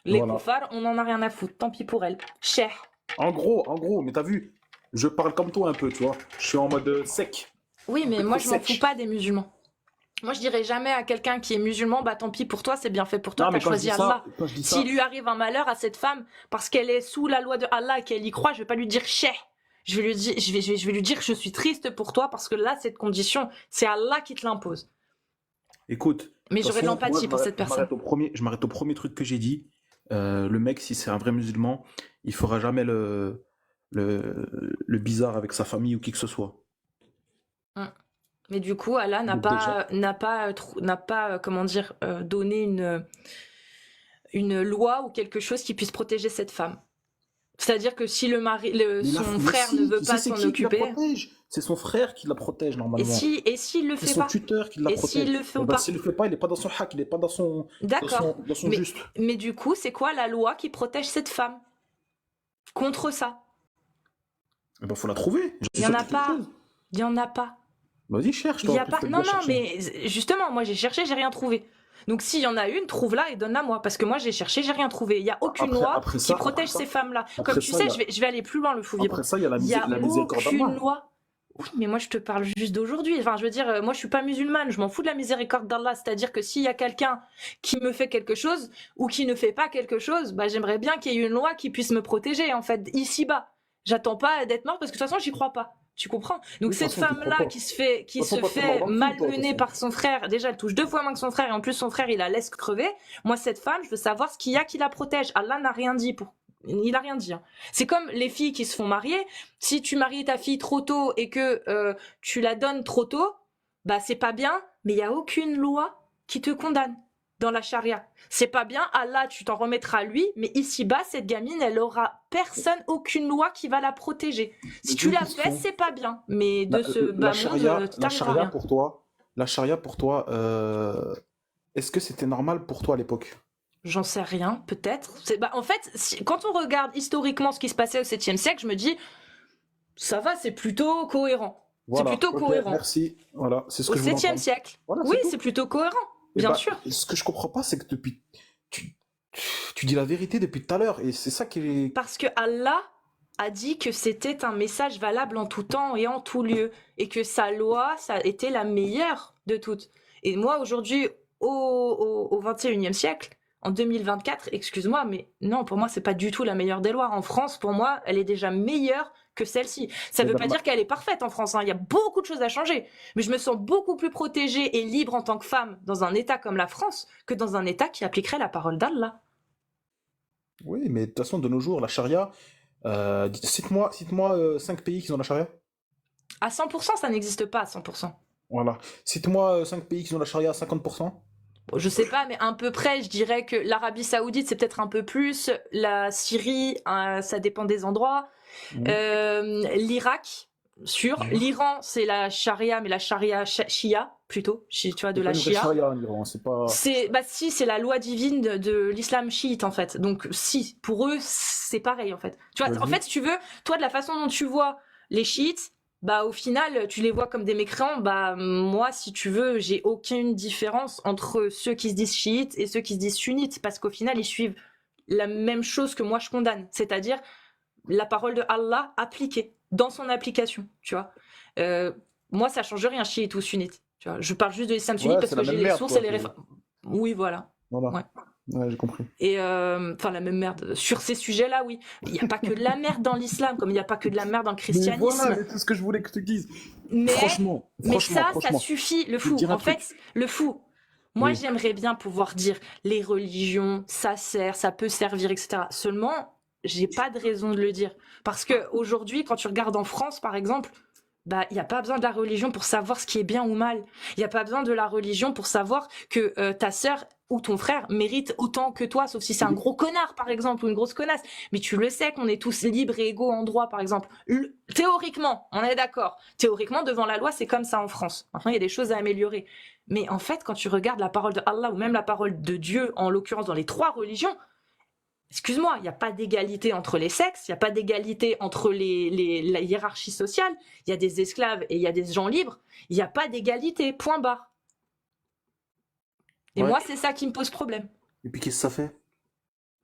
Les Voilà. koufars, on en a rien à foutre. Tant pis pour elle. Cher. En gros, mais t'as vu, je parle comme toi un peu, tu vois. Je suis en mode sec, Oui, un mais peu moi, trop je m'en fous sec. pas des musulmans. Moi, je dirais jamais à quelqu'un qui est musulman, bah tant pis pour toi, c'est bien fait pour toi, Non, t'as mais choisi Allah. quand je dis ça, S'il lui arrive un malheur à cette femme parce qu'elle est sous la loi de Allah et qu'elle y croit, je vais pas lui dire chais. Je vais lui dire, je vais lui dire que je suis triste pour toi parce que là, cette condition, c'est Allah qui te l'impose. écoute, de Mais toute j'aurais de façon, moi, l'empathie pour cette personne. je m'arrête au premier truc que j'ai dit. Le mec, si c'est un vrai musulman, il fera jamais le bizarre avec sa famille ou qui que ce soit. Hum. Mais du coup, Allah Donc déjà, n'a pas, comment dire, donné une loi ou quelque chose qui puisse protéger cette femme. C'est-à-dire que si son frère ne si, veut tu sais pas c'est s'en qui la occuper, protège? C'est son frère qui la protège et normalement. s'il le C'est fait son pas, tuteur qui la et protège. s'il le Eh fait ben, pas, s'il le fait pas, il est pas dans son hack, il est pas d'accord. dans son Mais, juste. mais du coup, c'est quoi la loi qui protège cette femme contre ça? Eh ben, faut la trouver. Il J'ai y en a sorti quelque pas. chose. Il y en a pas. Vas-y, cherche, Il y toi. a Après, pas. fais Non, bien non, chercher. mais justement, moi j'ai cherché, j'ai rien trouvé. Donc s'il y en a une, trouve-la et donne-la moi. Parce que moi j'ai cherché, j'ai rien trouvé. Il y a aucune loi qui protège ces femmes-là. Comme Après tu ça, sais, je vais aller plus loin, le fou vibre. après ça, il y a Il y a la miséricorde aucune d'Allah. loi. Oui, mais moi je te parle juste d'aujourd'hui. Enfin, je veux dire, moi je suis pas musulmane, je m'en fous de la miséricorde d'Allah. C'est-à-dire que s'il y a quelqu'un qui me fait quelque chose ou qui ne fait pas quelque chose, bah j'aimerais bien qu'il y ait une loi qui puisse me protéger, en fait, ici-bas. J'attends pas d'être morte parce que de toute façon, j'y crois pas. Tu comprends? Donc Oui, de toute cette façon, tu crois femme-là pas. qui De toute façon, se toi, t'es mort fait dans le film, toi, de toute malmener façon. par son frère, déjà elle touche 2 fois moins que son frère et en plus son frère il la laisse crever. Moi cette femme, je veux savoir ce qu'il y a qui la protège. Allah n'a rien dit pour. Il a rien dit. Hein. C'est comme les filles qui se font marier. Si tu maries ta fille trop tôt et que tu la donnes trop tôt, bah c'est pas bien, mais il y a aucune loi qui te condamne dans la charia. C'est pas bien, Allah, tu t'en remettras à lui, mais ici-bas, cette gamine, elle aura personne, aucune loi qui va la protéger. Si Mais tu j'ai une la fais, question. c'est pas bien, mais de ce La bas monde, charia, t'arriveras rien. la charia pour toi, est-ce que c'était normal pour toi à l'époque? J'en sais rien, peut-être. Bah, en fait, quand on regarde historiquement ce qui se passait au 7e siècle, je me dis, ça va, c'est plutôt cohérent. C'est Voilà, plutôt ok, cohérent. merci. Voilà, c'est ce Au que je voulais 7e entendre. siècle. Voilà, Oui, c'est tout. c'est plutôt cohérent, Et bien bah, sûr. ce que je comprends pas, c'est que tu, tu dis la vérité depuis tout à l'heure, et c'est ça qui est. Parce que Allah a dit que c'était un message valable en tout temps et en tout lieu, et que sa loi, ça était la meilleure de toutes. Et moi, aujourd'hui, au 21e siècle, en 2024, excuse-moi, mais non, pour moi, c'est pas du tout la meilleure des lois. En France, pour moi, elle est déjà meilleure que celle-ci. Ça veut pas dire qu'elle est parfaite en France, hein. Il y a beaucoup de choses à changer. Mais je me sens beaucoup plus protégée et libre en tant que femme dans un État comme la France que dans un État qui appliquerait la parole d'Allah. Oui, mais de toute façon, de nos jours, la charia, cite-moi 5 pays qui ont la charia. À 100%, ça n'existe pas à 100%. Voilà. Cite-moi 5 pays qui ont la charia à 50%. Je sais pas, mais à peu près, je dirais que l'Arabie Saoudite, c'est peut-être un peu plus. La Syrie, ça dépend des endroits. L'Irak, sûr. L'Iran, c'est la charia, mais la charia shia, plutôt. Tu vois, de la shia. Charia en Iran, c'est pas... Si, c'est la loi divine de l'islam chiite, en fait. Donc, si, pour eux, c'est pareil, en fait. Tu vois, en fait, si tu veux, toi, de la façon dont tu vois les chiites, bah au final tu les vois comme des mécréants. Bah moi, si tu veux, j'ai aucune différence entre ceux qui se disent chiites et ceux qui se disent sunnites, parce qu'au final ils suivent la même chose que moi je condamne, c'est-à-dire la parole de Allah appliquée dans son application, tu vois. Moi ça change rien, chiite ou sunnite, tu vois. Je parle juste de l'islam sunnite parce que j'ai les sources et les références. Oui, voilà. Ouais. Ouais, j'ai compris. Et enfin, la même merde. Sur ces sujets-là, oui. Il n'y a pas que de la merde dans l'islam, comme il n'y a pas que de la merde dans le christianisme. Mais voilà, c'est tout ce que je voulais que tu dises. Franchement, ça suffit. Le fou, en fait, le fou. Moi, j'aimerais bien pouvoir dire les religions, ça sert, ça peut servir, etc. Seulement, j'ai pas de raison de le dire. Parce que aujourd'hui, quand tu regardes en France, par exemple, bah, il n'y a pas besoin de la religion pour savoir ce qui est bien ou mal. Il n'y a pas besoin de la religion pour savoir que ta sœur ou ton frère mérite autant que toi, sauf si c'est un gros connard, par exemple, ou une grosse connasse. Mais tu le sais qu'on est tous libres et égaux en droit, par exemple. Théoriquement, on est d'accord. Théoriquement, devant la loi, c'est comme ça en France. Maintenant, il y a des choses à améliorer. Mais en fait, quand tu regardes la parole de Allah, ou même la parole de Dieu, en l'occurrence dans les 3 religions, excuse-moi, il n'y a pas d'égalité entre les sexes, il n'y a pas d'égalité entre la hiérarchie sociale, il y a des esclaves et il y a des gens libres, il n'y a pas d'égalité, point barre. Et moi, c'est ça qui me pose problème. Et puis qu'est-ce que ça fait?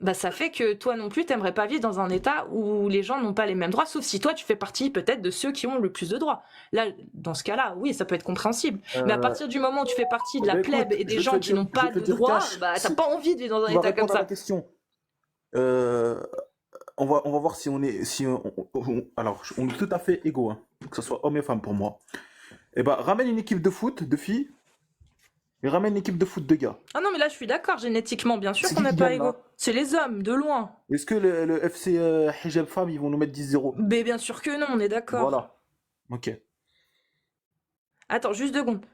Bah ça fait que toi non plus, t'aimerais pas vivre dans un état où les gens n'ont pas les mêmes droits, sauf si toi tu fais partie peut-être de ceux qui ont le plus de droits. Là, dans ce cas-là, oui, ça peut être compréhensible. Mais à partir du moment où tu fais partie de la plèbe et des gens qui n'ont pas de droits, bah t'as pas envie de vivre dans un état comme ça. La question. On va voir si on est... alors, on est tout à fait égaux, hein, que ce soit homme et femme pour moi. Et bah, ramène une équipe de foot, de filles, et ramène une équipe de foot de gars. Ah non, mais là, je suis d'accord, génétiquement, bien sûr qu'on n'est pas égaux. C'est les hommes, de loin. Est-ce que le FC Hijab Femme, ils vont nous mettre 10-0? Mais bien sûr que non, on est d'accord. Voilà. Ok. Attends, juste 2 secondes.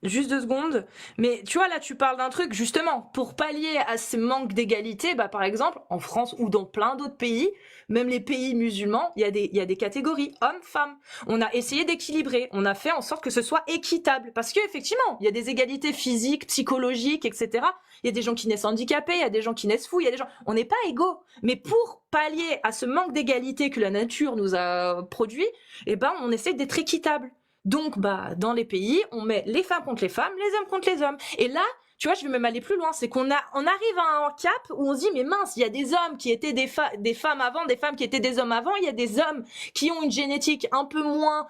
Juste 2 secondes. Mais tu vois, là, tu parles d'un truc, justement, pour pallier à ce manque d'égalité, bah, par exemple, en France ou dans plein d'autres pays, même les pays musulmans, il y a des catégories, hommes, femmes. On a essayé d'équilibrer, on a fait en sorte que ce soit équitable. Parce qu'effectivement, il y a des égalités physiques, psychologiques, etc. Il y a des gens qui naissent handicapés, il y a des gens qui naissent fous, il y a des gens... On n'est pas égaux. Mais pour pallier à ce manque d'égalité que la nature nous a produit, eh ben, on essaie d'être équitable. Donc, bah, dans les pays, on met les femmes contre les femmes, les hommes contre les hommes. Et là, tu vois, je vais même aller plus loin. C'est on arrive à un cap où on se dit, mais mince, il y a des hommes qui étaient des femmes avant, des femmes qui étaient des hommes avant. Il y a des hommes qui ont une génétique un peu moins,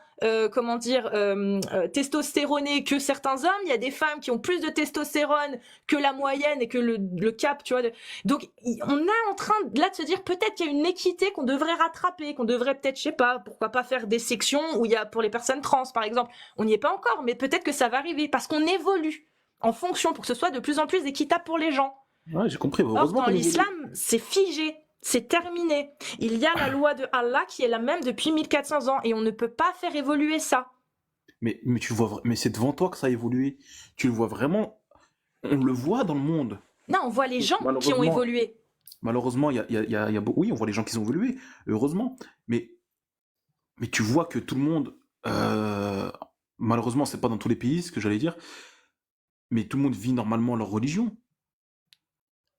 testostéronée que certains hommes. Il y a des femmes qui ont plus de testostérone que la moyenne et que le cap, tu vois. Donc, on est en train là de se dire peut-être qu'il y a une équité qu'on devrait rattraper, qu'on devrait peut-être, je sais pas, pourquoi pas faire des sections où il y a pour les personnes trans, par exemple. On n'y est pas encore, mais peut-être que ça va arriver parce qu'on évolue en fonction pour que ce soit de plus en plus équitable pour les gens. Ouais, j'ai compris. Or, dans l'islam, c'est figé, c'est terminé. Il y a la loi de Allah qui est la même depuis 1400 ans et on ne peut pas faire évoluer ça. Mais tu vois, mais c'est devant toi que ça a évolué. Tu le vois vraiment. On le voit dans le monde. Non, on voit les gens qui ont évolué. Malheureusement, oui, on voit les gens qui ont évolué, heureusement. Mais tu vois que tout le monde, malheureusement, c'est pas dans tous les pays, ce que j'allais dire. Mais tout le monde vit normalement leur religion.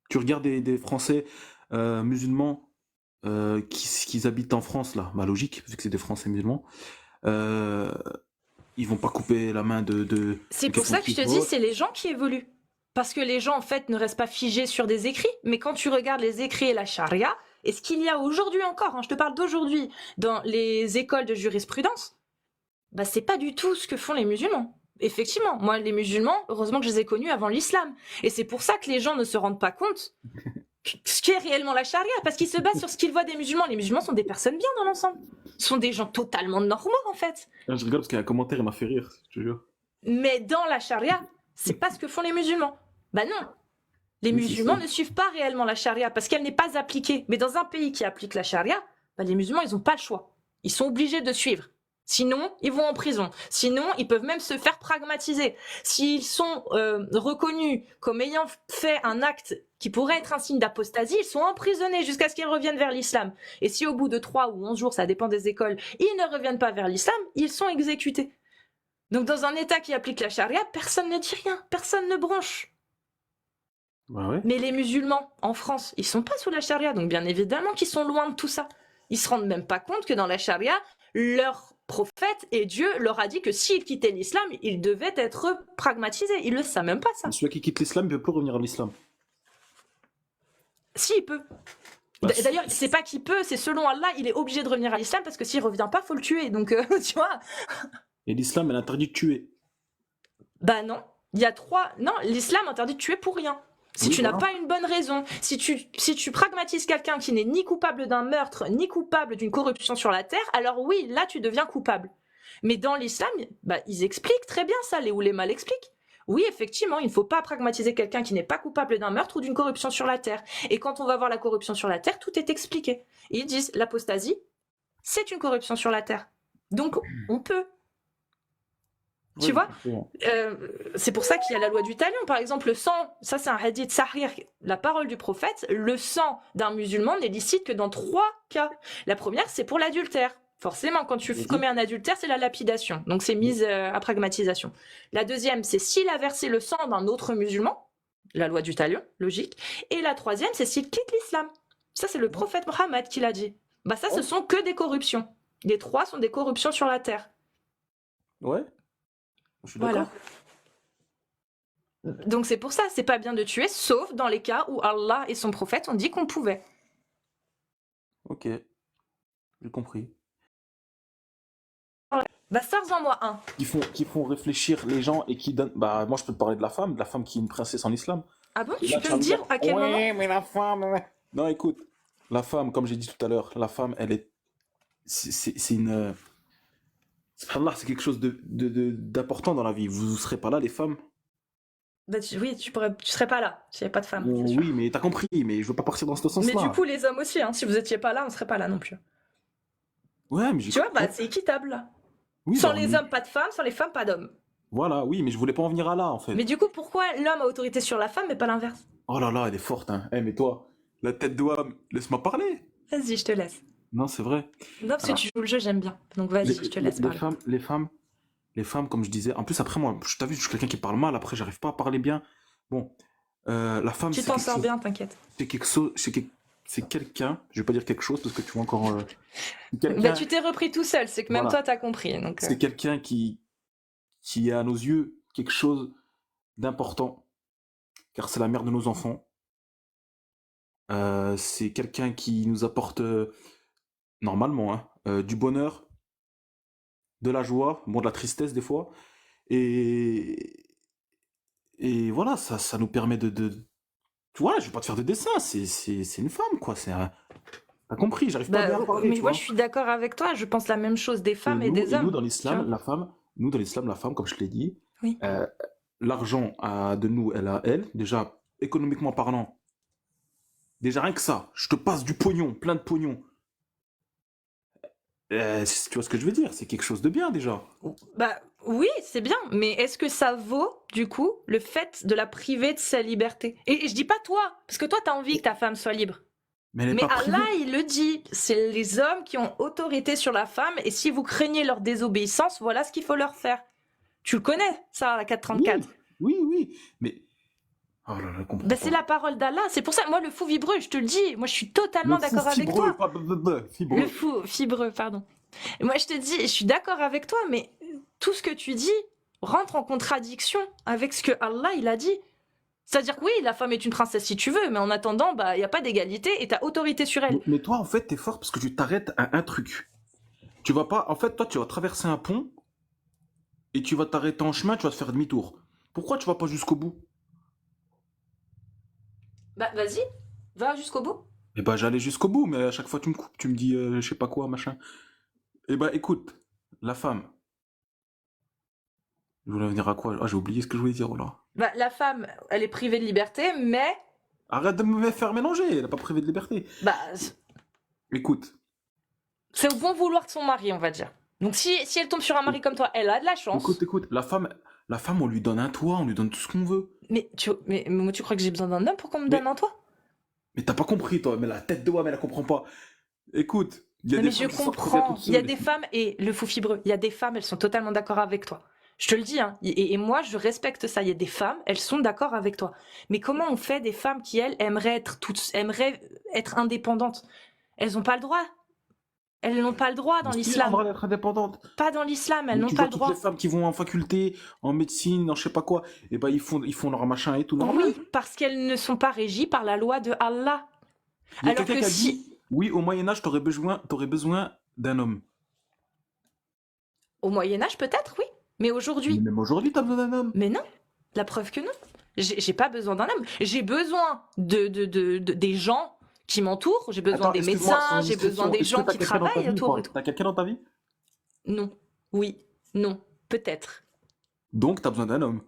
Tu regardes des Français musulmans qui habitent en France, là, bah logique, vu que c'est des Français musulmans, ils vont pas couper la main de c'est pour ça que je te dis, c'est les gens qui évoluent. Parce que les gens, en fait, ne restent pas figés sur des écrits, mais quand tu regardes les écrits et la charia, et ce qu'il y a aujourd'hui encore, hein, je te parle d'aujourd'hui, dans les écoles de jurisprudence, bah c'est pas du tout ce que font les musulmans. Effectivement, moi, les musulmans, heureusement que je les ai connus avant l'islam. Et c'est pour ça que les gens ne se rendent pas compte ce qui est réellement la charia, parce qu'il se base sur ce qu'il voit des musulmans. Les musulmans sont des personnes bien dans l'ensemble. Ce sont des gens totalement normaux, en fait. Je rigole parce qu'il y a un commentaire, il m'a fait rire, je te jure. Mais dans la charia, c'est pas ce que font les musulmans. Bah non. Les Oui, c'est musulmans ça. ne suivent pas réellement la charia parce qu'elle n'est pas appliquée. Mais dans un pays qui applique la charia, bah les musulmans, ils n'ont pas le choix. Ils sont obligés de suivre. Sinon, ils vont en prison. Sinon, ils peuvent même se faire pragmatiser. S'ils sont reconnus comme ayant fait un acte qui pourrait être un signe d'apostasie, ils sont emprisonnés jusqu'à ce qu'ils reviennent vers l'islam. Et si au bout de 3 ou 11 jours, ça dépend des écoles, ils ne reviennent pas vers l'islam, ils sont exécutés. Donc dans un État qui applique la charia, personne ne dit rien, personne ne bronche. Bah ouais. Mais les musulmans, en France, ils sont pas sous la charia, donc bien évidemment qu'ils sont loin de tout ça. Ils se rendent même pas compte que dans la charia, leur prophète et Dieu leur a dit que s'ils quittaient l'islam, ils devaient être pragmatisés. Ils le savent même pas ça. Celui qui quitte l'islam, il peut plus revenir à l'islam. Si, il peut. Bah, D'ailleurs, c'est pas qu'il peut, c'est selon Allah, il est obligé de revenir à l'islam parce que s'il revient pas, faut le tuer. Donc, tu vois. Et l'islam, elle interdit de tuer. Bah non. Il y a 3. Non, l'islam interdit de tuer pour rien. Si Oui, tu n'as voilà. pas une bonne raison, si tu pragmatises quelqu'un qui n'est ni coupable d'un meurtre, ni coupable d'une corruption sur la terre, alors oui, là tu deviens coupable. Mais dans l'islam, bah, ils expliquent très bien ça, les oulémas l'expliquent. Oui, effectivement, il ne faut pas pragmatiser quelqu'un qui n'est pas coupable d'un meurtre ou d'une corruption sur la terre. Et quand on va voir la corruption sur la terre, tout est expliqué. Et ils disent, l'apostasie, c'est une corruption sur la terre. Donc, on peut. Tu Oui, vois, bon. c'est pour ça qu'il y a la loi du talion. Par exemple, le sang, ça c'est un hadith sahih, la parole du prophète, le sang d'un musulman n'est licite que dans 3 cas. La première, c'est pour l'adultère. Forcément, quand tu Vas-y. commets un adultère, c'est la lapidation. Donc c'est mise à pragmatisation. La deuxième, c'est s'il a versé le sang d'un autre musulman, la loi du talion, logique. Et la troisième, c'est s'il quitte l'islam. Ça, c'est le prophète Mohammed qui l'a dit. Bah ça, ce sont que des corruptions. Les 3 sont des corruptions sur la terre. Ouais. Je suis Voilà. d'accord. Donc c'est pour ça, c'est pas bien de tuer, sauf dans les cas où Allah et son prophète ont dit qu'on pouvait. Ok. J'ai compris. Bah sors-en moi un. Qui font réfléchir les gens et qui donnent. Bah, moi, je peux te parler de la femme qui est une princesse en islam. Ah bon, Et tu là, peux vas me dire à quel moment? ouais, mais la femme. Ouais. Non, écoute. La femme, comme j'ai dit tout à l'heure, la femme, elle est. C'est une. Subhanallah, c'est quelque chose d'important dans la vie. Vous ne serez pas là, les femmes. Bah oui, tu serais pas là s'il n'y avait pas de femme, c'est sûr. Oui, mais t'as compris, mais je veux pas partir dans ce Mais sens-là. du coup, les hommes aussi, hein, si vous étiez pas là, on serait pas là non plus. Ouais, mais j'ai Tu vois, compris. bah c'est équitable là. Oui, Sans bah, les hommes, pas de femmes, sans les femmes, pas d'hommes. voilà, oui, mais je voulais pas en venir à là, en fait. Mais du coup, pourquoi l'homme a autorité sur la femme mais pas l'inverse? Oh là là, elle est forte, hein. Eh, mais toi, la tête d'homme, laisse-moi parler. Vas-y, je te laisse. Non, c'est vrai. Non, parce que Alors, tu joues le jeu, j'aime bien. Donc vas-y, je te laisse parler. les femmes, comme je disais. En plus, après, moi, t'as vu, je suis quelqu'un qui parle mal. Après, j'arrive pas à parler bien. Bon, la femme, Tu c'est t'en quelque sors chose. bien, t'inquiète. C'est quelque chose. C'est quelqu'un. Je vais pas dire quelque chose parce que tu vois encore. Bah Quelqu'un. tu t'es repris tout seul, c'est que même Voilà. toi t'as compris. Donc, C'est quelqu'un qui est à nos yeux quelque chose d'important, car c'est la mère de nos enfants. C'est quelqu'un qui nous apporte normalement hein, du bonheur, de la joie, bon de la tristesse des fois, et voilà, ça nous permet voilà, je vais pas te faire de dessin, c'est une femme quoi, t'as compris, j'arrive pas bah, bien à parler, mais tu moi vois. je suis d'accord avec toi, je pense la même chose des Et femmes et des nous hommes. dans Tu l'islam, vois la femme, comme je te l'ai dit, Oui. l'argent de nous, elle a elle, déjà économiquement parlant, déjà rien que ça, je te passe du pognon, plein de pognon. Tu vois ce que je veux dire, c'est quelque chose de bien déjà. Bah oui, c'est bien, mais est-ce que ça vaut du coup le fait de la priver de sa liberté? Et je dis pas toi, parce que toi t'as envie que ta femme soit libre. Mais elle est Mais pas privée. Allah il le dit, c'est les hommes qui ont autorité sur la femme et si vous craignez leur désobéissance, voilà ce qu'il faut leur faire. Tu le connais ça, la 434? Oui, mais oh là là, je comprends Bah, pas. c'est la parole d'Allah, c'est pour ça, moi le fou vibreux, je te le dis, moi je suis totalement Le fou d'accord avec fibreux, toi. pas fibreux. Le fou fibreux, pardon. Et moi je te dis, je suis d'accord avec toi, mais tout ce que tu dis rentre en contradiction avec ce que Allah il a dit. C'est-à-dire que oui, la femme est une princesse si tu veux, mais en attendant, bah il y a pas d'égalité et t'as autorité sur elle. Mais toi, en fait, t'es fort parce que tu t'arrêtes à un truc. Tu vas pas. En fait, toi, tu vas traverser un pont et tu vas t'arrêter en chemin, tu vas te faire demi-tour. Pourquoi tu vas pas jusqu'au bout? Bah vas-y, Va jusqu'au bout. Et bah j'allais jusqu'au bout, mais à chaque fois tu me coupes, tu me dis je sais pas quoi, machin. Et bah écoute, la femme, je voulais venir à quoi? Ah, j'ai oublié ce que je voulais dire, oh là. Bah, la femme, elle est privée de liberté, mais Arrête de me faire mélanger, elle n'a pas privé de liberté. bah, Écoute, c'est au bon vouloir de son mari, on va dire. Donc si elle tombe sur un mari comme toi, elle a de la chance. écoute, la femme, on lui donne un toit, on lui donne tout ce qu'on veut. Mais moi, tu crois que j'ai besoin d'un homme pour qu'on me donne un toit? Mais t'as pas compris, toi, mais la tête de Wam, elle comprend pas. Écoute, il y a Non, des mais je femmes qui sortent très bien comprends. toutes Il y a seules. des femmes, et le fou fibreux, il y a des femmes, elles sont totalement d'accord avec toi. Je te le dis, hein. Et moi, je respecte ça. Il y a des femmes, elles sont d'accord avec toi. Mais comment on fait des femmes qui, elles, aimeraient être indépendantes? Elles n'ont pas le droit. Elles n'ont pas le droit dans Mais si, l'islam. elles ont le droit d'être indépendantes. Pas dans l'islam, elles Mais n'ont tu pas vois le toutes droit. les femmes qui vont en faculté, en médecine, en je sais pas quoi, et ben ils font leur machin et tout normal. Oui, parce qu'elles ne sont pas régies par la loi de Allah. Il y a Alors quelqu'un que qui a si... dit, oui, au Moyen-Âge, t'aurais besoin d'un homme. Au Moyen-Âge, peut-être, oui. Mais Mais aujourd'hui, même aujourd'hui, t'as besoin d'un homme. mais non. La preuve que non. J'ai pas besoin d'un homme. J'ai besoin des gens qui m'entourent. J'ai besoin Attends, des excuse-moi, médecins. sans J'ai besoin indiscrétion, des est-ce que gens t'as qui quelqu'un dans ta travaillent vie ou autour pas? et tout. T'as quelqu'un dans ta vie? Non. Oui. Non. Peut-être. Donc, t'as besoin d'un homme.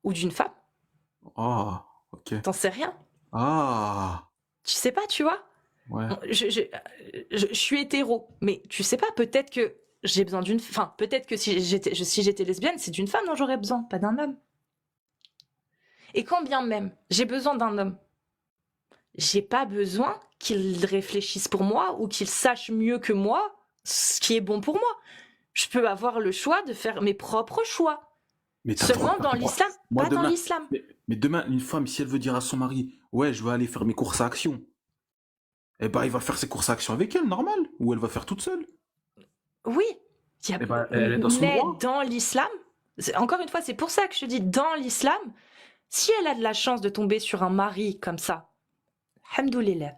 Ou d'une femme. Ah, ok. T'en sais rien. Ah, Tu sais pas, tu vois. ouais. Je suis hétéro. Mais tu sais pas, peut-être que j'ai besoin d'une... Enfin, peut-être que si j'étais lesbienne, c'est d'une femme dont j'aurais besoin, pas d'un homme. Et quand bien même j'ai besoin d'un homme, j'ai pas besoin qu'il réfléchisse pour moi ou qu'il sache mieux que moi ce qui est bon pour moi. Je peux avoir le choix de faire mes propres choix. Mais t'as le droit Seulement de dans faire- l'islam, Moi, pas dans demain, l'islam. mais demain, une femme, si elle veut dire à son mari, ouais, je vais aller faire mes courses à Action, eh ben, il va faire ses courses à Action avec elle, normal. Ou elle va faire toute seule. Oui, il y a- Eh ben, elle est dans son mais droit. dans l'islam, encore une fois, c'est pour ça que je te dis, dans l'islam, si elle a de la chance de tomber sur un mari comme ça, alhamdoulilah.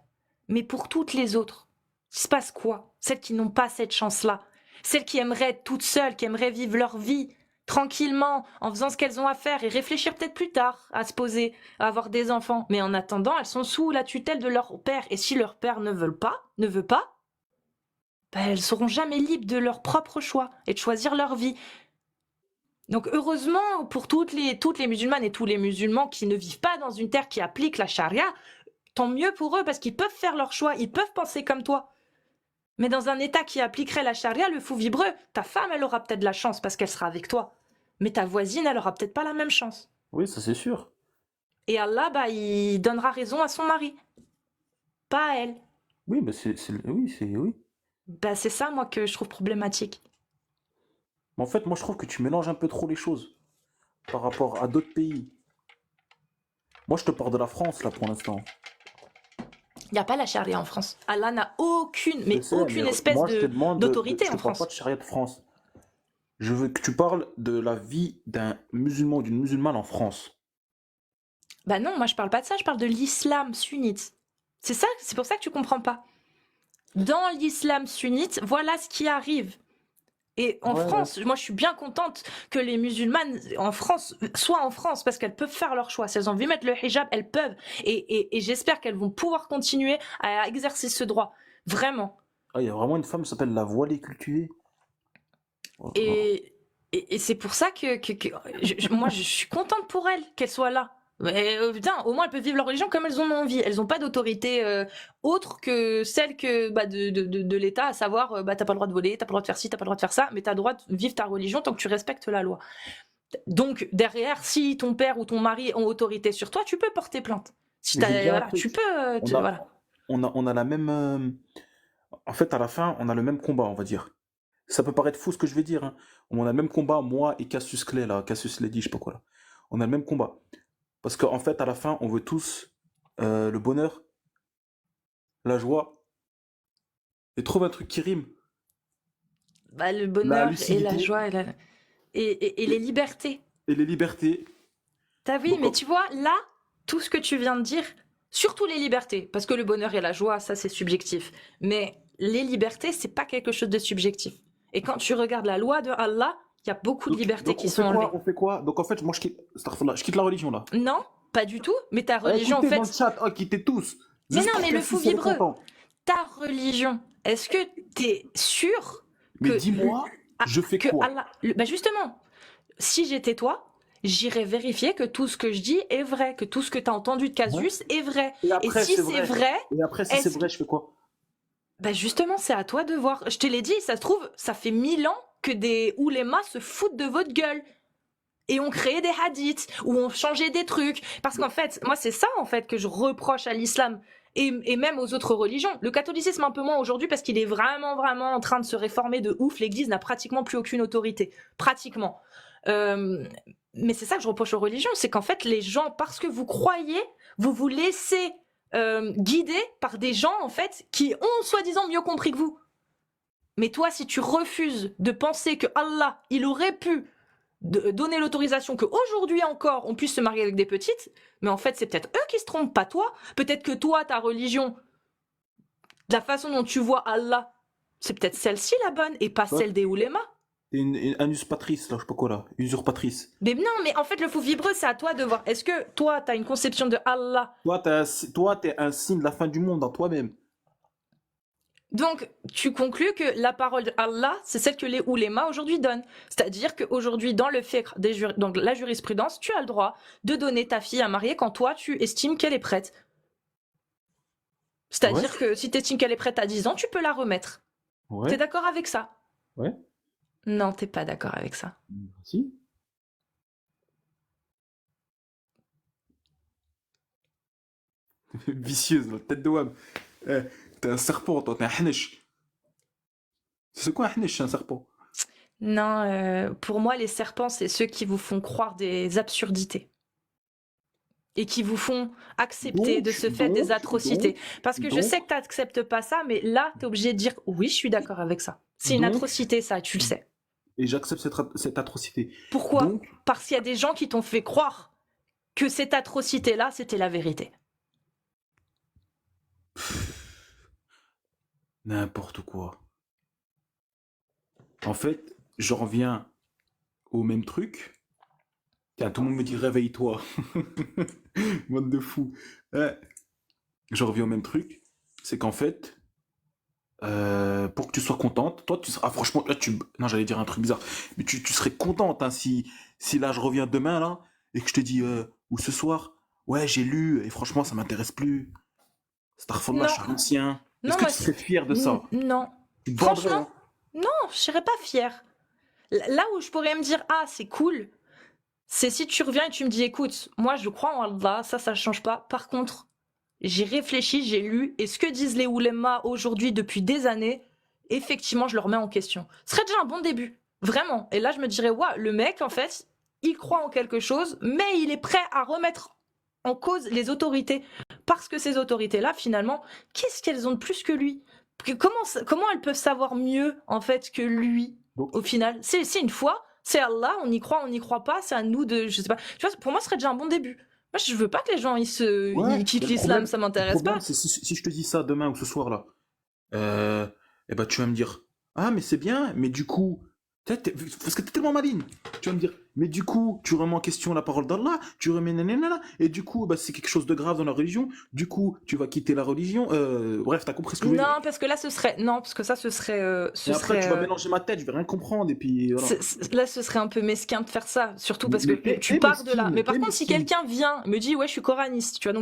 Mais pour toutes les autres, il se passe quoi? Celles qui n'ont pas cette chance-là, celles qui aimeraient être toutes seules, qui aimeraient vivre leur vie tranquillement, en faisant ce qu'elles ont à faire et réfléchir peut-être plus tard à se poser, à avoir des enfants. Mais en attendant, elles sont sous la tutelle de leur père. Et si leur père ne veut pas, ben, elles seront jamais libres de leur propre choix et de choisir leur vie. Donc heureusement pour toutes les musulmanes et tous les musulmans qui ne vivent pas dans une terre qui applique la charia, tant mieux pour eux parce qu'ils peuvent faire leur choix, ils peuvent penser comme toi. Mais dans un état qui appliquerait la charia, le fou vibreux, ta femme elle aura peut-être de la chance parce qu'elle sera avec toi. Mais ta voisine elle aura peut-être pas la même chance. Oui, ça c'est sûr. Et Allah bah il donnera raison à son mari, pas à elle. Oui, mais oui. Bah c'est ça moi que je trouve problématique. Mais en fait, moi, je trouve que tu mélanges un peu trop les choses par rapport à d'autres pays. Moi, je te parle de la France, là, pour l'instant. Il n'y a pas la charia en France. Allah n'a aucune, mais Je sais, aucune mais espèce moi, je te demande d'autorité je en te parle France. pas de charia de France. Je veux que tu parles de la vie d'un musulman ou d'une musulmane en France. Bah non, moi je parle pas de ça, je parle de l'islam sunnite. C'est ça, c'est pour ça que tu comprends pas. Dans l'islam sunnite, voilà ce qui arrive. Et en Ouais, France, moi je suis bien contente que les musulmanes en France soient en France parce qu'elles peuvent faire leur choix. Si elles ont envie de mettre le hijab, elles peuvent. Et j'espère qu'elles vont pouvoir continuer à exercer ce droit. Vraiment. Ah, il y a vraiment une femme qui s'appelle la voilée cultivée. Oh, Et c'est pour ça que moi je suis contente pour elles qu'elles soient là. Mais, putain, au moins elles peuvent vivre leur religion comme elles en ont envie. Elles n'ont pas d'autorité autre que celle que de l'État, à savoir t'as pas le droit de voler, t'as pas le droit de faire ci, t'as pas le droit de faire ça, mais t'as le droit de vivre ta religion tant que tu respectes la loi. Donc derrière, si ton père ou ton mari ont autorité sur toi, tu peux porter plainte. Si Mais je vais te dire un voilà, truc. tu peux. On a, Voilà. on a la même. En fait, à la fin, on a le même combat, on va dire. Ça peut paraître fou ce que je vais dire, hein. On a le même combat, moi et Cassius Clay, là, Cassius Lady, je sais pas quoi, là. On a le même combat. Parce qu'en fait, à la fin, on veut tous le bonheur, la joie, et trouve un truc qui rime. Bah, le La bonheur et la lucidité joie et les libertés. et les libertés. T'as vu, Donc, mais tu vois, là, tout ce que tu viens de dire, surtout les libertés, parce que le bonheur et la joie, ça c'est subjectif. Mais les libertés, c'est pas quelque chose de subjectif. Et quand tu regardes la loi de Allah, il y a beaucoup de libertés qui sont enlevées. on fait quoi? Donc en fait, moi, je quitte la religion, là. Non, pas du tout. Mais ta religion, en Écoutez fait... dans le chat, oh, quittez tous. Mais Juste non, pour mais que le fou Fils soit vibreux, content. ta religion, est-ce que t'es sûr Mais que... dis-moi, Ah, je fais que quoi? Allah... Bah justement, si j'étais toi, j'irais vérifier que tout ce que je dis est vrai, que tout ce que t'as entendu de Ouais. Casus est vrai. Et Et après, si c'est c'est vrai. vrai, Et après, si c'est est-ce vrai, je fais quoi? bah justement, c'est à toi de voir. Je te l'ai dit, ça se trouve, ça fait 1000 ans que des oulémas se foutent de votre gueule. Et ont créé des hadiths, ou ont changé des trucs. Parce qu'en fait, moi, c'est ça, en fait, que je reproche à l'islam. Et même aux autres religions. Le catholicisme, un peu moins aujourd'hui, parce qu'il est vraiment, vraiment en train de se réformer de ouf. L'église n'a pratiquement plus aucune autorité. Pratiquement. Mais c'est ça que je reproche aux religions, c'est qu'en fait, les gens, parce que vous croyez, vous vous laissez guider par des gens, en fait, qui ont soi-disant mieux compris que vous. Mais toi, si tu refuses de penser que Allah, il aurait pu donner l'autorisation qu'aujourd'hui encore, on puisse se marier avec des petites, mais en fait, c'est peut-être eux qui se trompent, pas toi. Peut-être que toi, ta religion, la façon dont tu vois Allah, c'est peut-être celle-ci la bonne, et pas Ouais. celle des oulémas. T'es une usurpatrice, là, je sais pas quoi, là. Usurpatrice. Mais non, mais en fait, le fou vibreux, c'est à toi de voir. Est-ce que toi, t'as une conception de Allah? Toi, t'es un signe de la fin du monde en toi-même. Donc, tu conclus que la parole d'Allah, c'est celle que les oulémas aujourd'hui donnent. C'est-à-dire qu'aujourd'hui, dans le fiqh, donc la jurisprudence, tu as le droit de donner ta fille à marier quand toi, tu estimes qu'elle est prête. C'est-à-dire que si tu estimes qu'elle est prête à 10 ans, tu peux la remettre. Ouais. T'es d'accord avec ça? Ouais. Non, t'es pas d'accord avec ça. Si. Vicieuse, la tête de Wam. T'es un serpent, toi, t'es un hnish. C'est quoi un hnish, un serpent? Non, pour moi, les serpents, c'est ceux qui vous font croire des absurdités. Et qui vous font accepter de ce fait des atrocités. Parce que je sais que tu n'acceptes pas ça, mais là, tu es obligé de dire oui, je suis d'accord avec ça. C'est une atrocité, ça, tu le sais. Et j'accepte cette atrocité. Pourquoi? Donc, parce qu'il y a des gens qui t'ont fait croire que cette atrocité-là, c'était la vérité. N'importe quoi. En fait, je reviens au même truc. Tiens, tout le monde me dit réveille-toi. Mode de fou. Je reviens au même truc. C'est qu'en fait, pour que tu sois contente, toi, tu seras. Ah, franchement, là, non, j'allais dire un truc bizarre. Mais tu serais contente hein, si là, je reviens demain, là, et que je te dis, ou ce soir, ouais, j'ai lu, et franchement, ça m'intéresse plus. Starfall, je suis ancien. Est-ce que tu serais fier de ça? Non. Tu te Franchement, vendrais, hein? non, je serais pas fière. Là où je pourrais me dire, ah, c'est cool, c'est si tu reviens et tu me dis, écoute, moi je crois en Allah, ça change pas. Par contre, j'ai réfléchi, j'ai lu, et ce que disent les oulémas aujourd'hui depuis des années, effectivement, je le remets en question. Ce serait déjà un bon début, vraiment. Et là, je me dirais, ouais, le mec, en fait, il croit en quelque chose, mais il est prêt à remettre en cause les autorités. Parce que ces autorités-là, finalement, qu'est-ce qu'elles ont de plus que lui? Comment elles peuvent savoir mieux, en fait, que lui, au final? C'est une foi, c'est Allah, on y croit pas, c'est à nous de... Je sais pas. Tu vois, pour moi, ce serait déjà un bon début. Moi, je veux pas que les gens ils quittent l'islam, ça m'intéresse pas. Si je te dis ça demain ou ce soir là, eh ben tu vas me dire, ah mais c'est bien, mais du coup, parce que t'es tellement maligne, tu vas me dire, mais du coup, tu remets en question la parole d'Allah, tu remets nanana, et du coup, bah, c'est quelque chose de grave dans la religion, du coup, tu vas quitter la religion, bref, t'as compris ce que je veux dire. Non, parce que là, ce serait... Et après, tu vas mélanger ma tête, je vais rien comprendre, et puis voilà. Là, ce serait un peu mesquin de faire ça, surtout parce que tu pars de là. Mais par contre, si quelqu'un vient, me dit, ouais, je suis coraniste, tu vois,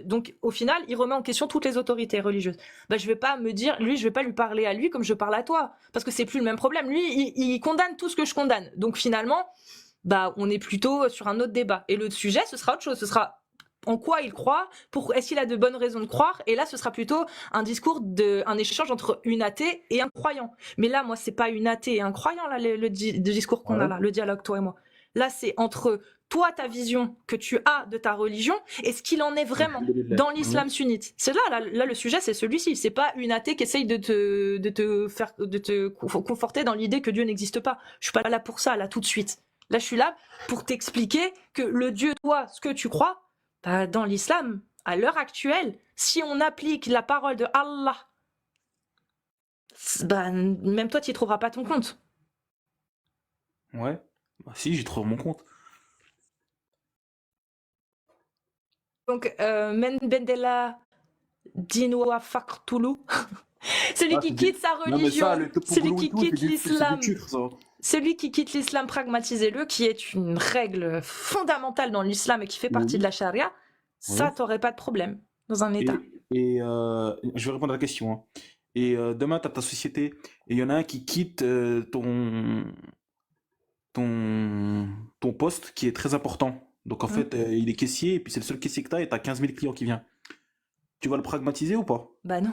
donc au final, il remet en question toutes les autorités religieuses. Bah, je vais pas me dire, lui, je vais pas lui parler à lui comme je parle à toi, parce que c'est plus le même problème. Lui, il condamne tout ce que je condamne. Donc finalement, bah, on est plutôt sur un autre débat. Et le sujet, ce sera autre chose. Ce sera en quoi il croit, est-ce qu'il a de bonnes raisons de croire, et là ce sera plutôt un échange entre une athée et un croyant. Mais là, moi, c'est pas une athée et un croyant, là, le discours qu'on a là, le dialogue, toi et moi. Là, c'est entre toi, ta vision que tu as de ta religion, et ce qu'il en est vraiment dans l'islam sunnite. C'est là, le sujet, c'est celui-ci. C'est pas une athée qui essaye de te conforter dans l'idée que Dieu n'existe pas. Je suis pas là pour ça, là, tout de suite. Là, je suis là pour t'expliquer que le Dieu, toi, ce que tu crois, dans l'islam, à l'heure actuelle, si on applique la parole de Allah, bah, même toi, tu n'y trouveras pas ton compte. Ouais, bah si, j'y trouve mon compte. Donc, Men Bendela Dinoa Faktulu, celui Ah, qui c'est des... quitte sa Non, mais ça, religion, le celui Topouglou et qui tout, quitte c'est du l'islam, turc, ça. celui qui quitte l'islam, pragmatisez-le, qui est une règle fondamentale dans l'islam et qui fait partie de Oui, la charia, ça, oui. t'aurais pas de problème dans un État. Je vais répondre à la question, hein. Et demain, tu as ta société et il y en a un qui quitte ton, ton poste qui est très important. Donc en Hmm. fait, il est caissier et puis c'est le seul caissier que tu as et tu as 15 000 clients qui viennent. Tu vas le pragmatiser ou pas? Bah non.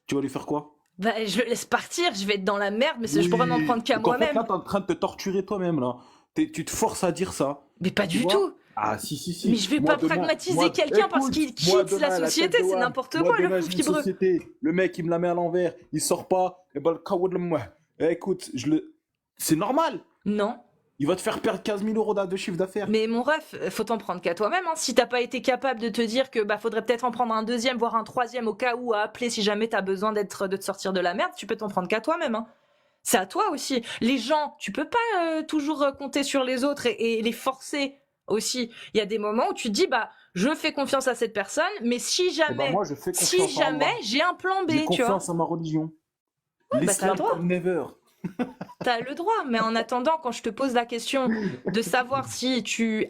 Tu vas lui faire quoi? Bah, je le laisse partir, je vais être dans la merde, mais je pourrais m'en Oui. prendre qu'à Donc en fait, là, moi-même. tu es en train de te torturer toi-même, là. Tu te forces à dire ça. Mais pas Tu du vois? tout. Ah, si, si, Mais si. je vais Moi, pas demain, pragmatiser quelqu'un parce écoute, qu'il moi, quitte la demain, la tête société, de c'est WAM, n'importe moi, quoi, le demain, fou j'ai une fibreux. société, le mec, il me la met à l'envers, il sort pas, et ben, le kawa de moi. Écoute, c'est normal. Non. Il va te faire perdre 15 000 euros de chiffre d'affaires. Mais mon ref, faut t'en prendre qu'à toi-même. Hein. Si t'as pas été capable de te dire que bah faudrait peut-être en prendre un deuxième, voire un troisième au cas où à appeler si jamais t'as besoin de te sortir de la merde, tu peux t'en prendre qu'à toi-même. Hein. C'est à toi aussi. Les gens, tu peux pas toujours compter sur les autres et les forcer aussi. Il y a des moments où tu te dis bah je fais confiance à cette personne, mais si Et ben, jamais, moi, je fais confiance en Allah. j'ai un plan J'ai B, tu vois. confiance en ma religion. Ouais, bah t'as le L'islam droit. comme never. T'as le droit, mais en attendant, quand je te pose la question de savoir si tu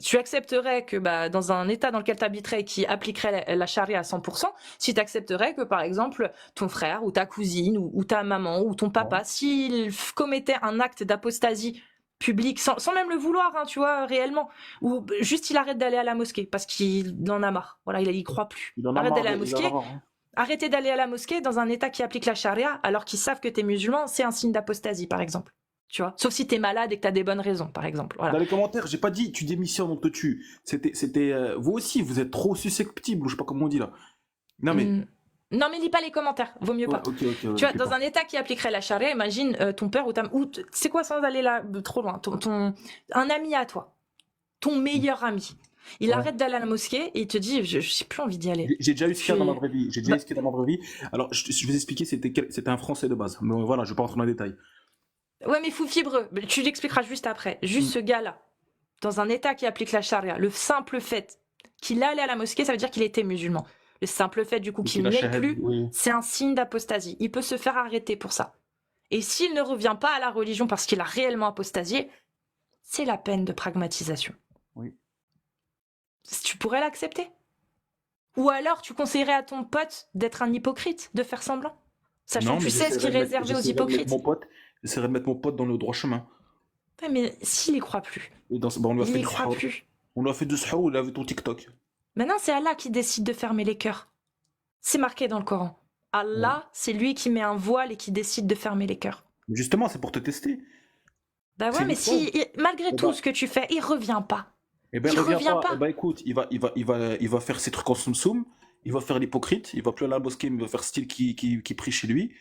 accepterais que bah, dans un état dans lequel tu habiterais qui appliquerait la charia à 100%, si tu accepterais que par exemple ton frère ou ta cousine ou ta maman ou ton papa, Ouais. s'il commettait un acte d'apostasie publique, sans même le vouloir, hein, tu vois, réellement, ou juste il arrête d'aller à la mosquée parce qu'il en a marre, voilà, il y croit plus. Il en a Arrête marre d'aller à la il en a mosquée, marre, hein. arrêter d'aller à la mosquée dans un état qui applique la charia alors qu'ils savent que t'es musulman, c'est un signe d'apostasie, par exemple. Tu vois, sauf si t'es malade et que t'as des bonnes raisons, par exemple. Voilà. Dans les commentaires, j'ai pas dit tu démissionnes, on te tue. C'était, vous aussi, vous êtes trop susceptible, ou je sais pas comment on dit là. Non mais, Non, mais lis pas les commentaires, vaut mieux ouais, pas. ok, ouais, Tu vois, je sais dans pas. un état qui appliquerait la charia, imagine ton père ou c'est quoi sans aller là trop loin, un ami à toi, ton meilleur ami. Il Ouais. arrête d'aller à la mosquée et il te dit, j'ai plus envie d'y aller. J'ai déjà eu ce cas dans ma vraie vie. J'ai déjà Bah, eu ce cas dans ma vraie vie. Alors, je vais vous expliquer, c'était un Français de base. Mais voilà, je vais pas rentrer dans les détails. ouais, mais fou fibreux, tu l'expliqueras juste après. Juste Mm. ce gars-là, dans un état qui applique la charia, le simple fait qu'il allait à la mosquée, ça veut dire qu'il était musulman. Le simple fait du coup Et qu'il qu'il a n'y aille shahad, plus, oui. c'est un signe d'apostasie. Il peut se faire arrêter pour ça. Et s'il ne revient pas à la religion parce qu'il a réellement apostasié, c'est la peine de pragmatisation. Oui. Tu pourrais l'accepter? Ou alors tu conseillerais à ton pote d'être un hypocrite, de faire semblant? Sachant Non, que tu mais sais ce qui est réservé aux hypocrites. J'essaierai de mettre mon pote dans le droit chemin. Ouais, mais s'il y croit plus, Et on lui a il fait y du croit sahur. plus. On lui a fait du sahur, il a vu ton TikTok. Maintenant, c'est Allah qui décide de fermer les cœurs. C'est marqué dans le Coran. Allah, c'est lui qui met un voile et qui décide de fermer les cœurs. Justement, c'est pour te tester. Bah ouais, C'est mais une preuve. malgré Eh tout ben, ce que tu fais, il revient pas. eh ben, Il reviens revient pas. pas. Eh ben, écoute, il va faire ses trucs en soum-soum. Il va faire l'hypocrite. Il va plus aller à la mosquée, mais il va faire style qui prie chez lui.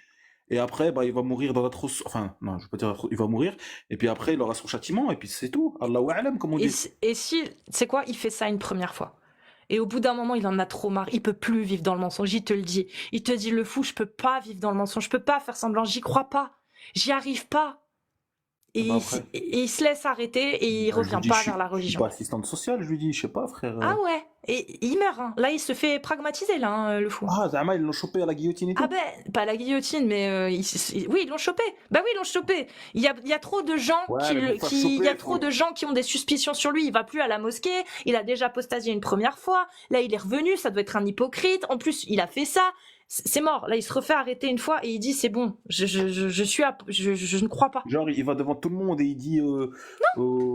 Et après, bah, il va mourir dans l'atroce. Enfin, non, je veux pas dire il va mourir. Et puis après, il aura son châtiment. Et puis c'est tout. Allahu a'lam, comme on dit. Et si, c'est quoi, il fait ça une première fois. Et au bout d'un moment, il en a trop marre. Il peut plus vivre dans le mensonge. Il te le dit. Il te dit, le fou, je peux pas vivre dans le mensonge. Je peux pas faire semblant. J'y crois pas. J'y arrive pas. Eh ben, après, Et il se laisse arrêter et il bah, je lui revient dis, pas je suis, vers la je suis religion. pas assistante sociale. Je lui dis, je sais pas, frère. Ah ouais. Et il meurt. Hein. Là, il se fait pragmatiser, là, hein, le fou. Ah, Zama, ils l'ont chopé à la guillotine et tout. Ah ben, pas la guillotine, mais oui, ils l'ont chopé. Bah oui, ils l'ont chopé. Il y a trop de gens Ouais, mais pour faire il y a choper, trop de gens qui ont des suspicions sur lui. Il va plus à la mosquée. Il a déjà apostasié une première fois. Là, il est revenu. Ça doit être un hypocrite. En plus, il a fait ça. C'est mort. Là, il se refait arrêter une fois et il dit c'est bon. Je ne crois pas. Genre, il va devant tout le monde et il dit.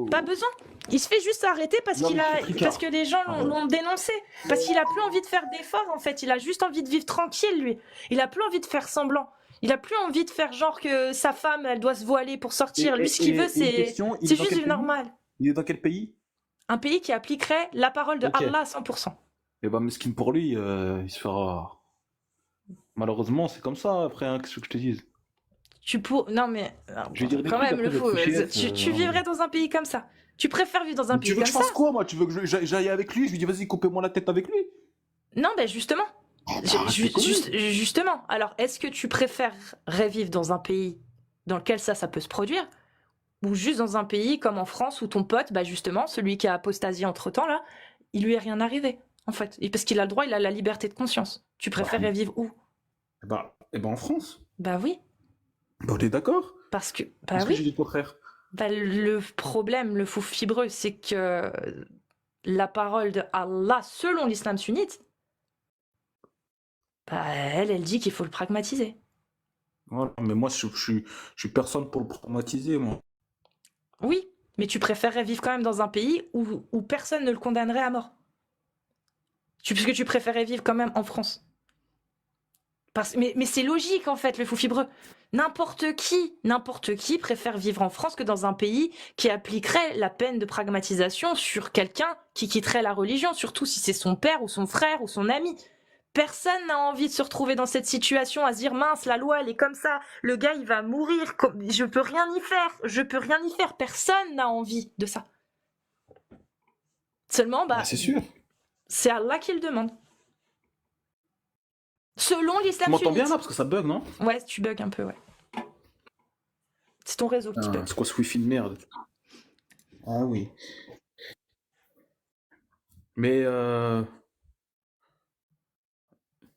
Pas besoin. Il se fait juste arrêter parce Non, mais c'est parce tricard. que les gens Ah ouais. l'ont dénoncé. Parce qu'il a plus envie de faire d'efforts en fait. Il a juste envie de vivre tranquille lui. Il a plus envie de faire semblant. Il a plus envie de faire genre que sa femme elle doit se voiler pour sortir. Lui ce qu'il veut et une question, il est c'est dans juste quel du pays? normal. Il est dans quel pays? Un pays qui appliquerait la parole de Ok. Allah à 100%. Et bah, mesquine pour lui, il se fera. Malheureusement, c'est comme ça après, hein, qu'est-ce que je te dise? Non mais Je vais dire des quand trucs même le après, fou. je vais être fiché, Tu vivrais dans un pays comme ça. Tu préfères vivre dans un Mais tu pays veux comme que je ça? fasse quoi, moi? Tu veux que j'aille avec lui? Je lui dis, vas-y, coupez-moi la tête avec lui. Non, ben justement. arrête tes conneries. Justement. Alors, est-ce que tu préférerais vivre dans un pays dans lequel ça peut se produire? ou juste dans un pays comme en France où ton pote, bah justement, celui qui a apostasié entre-temps, là, il lui est rien arrivé, en fait. Et parce qu'il a le droit, il a la liberté de conscience. Tu préférerais vivre où? Eh ben en France. Bah oui, Bah, on est d'accord. parce que... Bah Est-ce que j'ai oui, dit le contraire? bah, le problème, le fou fibreux, c'est que la parole de Allah, selon l'islam sunnite, bah elle dit qu'il faut le pragmatiser. Voilà. Mais moi, je suis personne pour le traumatiser, moi. Oui, mais tu préférerais vivre quand même dans un pays où personne ne le condamnerait à mort. Puisque tu préférais vivre quand même en France. Mais c'est logique en fait, le fou fibreux. N'importe qui préfère vivre en France que dans un pays qui appliquerait la peine de pragmatisation sur quelqu'un qui quitterait la religion, surtout si c'est son père ou son frère ou son ami. Personne n'a envie de se retrouver dans cette situation à se dire mince, la loi elle est comme ça, le gars il va mourir, je peux rien y faire, personne n'a envie de ça. Seulement, Bah, c'est sûr. c'est Allah qui le demande. Selon Tu l'islam m'entends bien sunnite. là? Parce que ça bug, non? Ouais, tu bugs un peu, ouais. C'est ton réseau qui bug. C'est quoi ce wifi de merde? Ah oui. Mais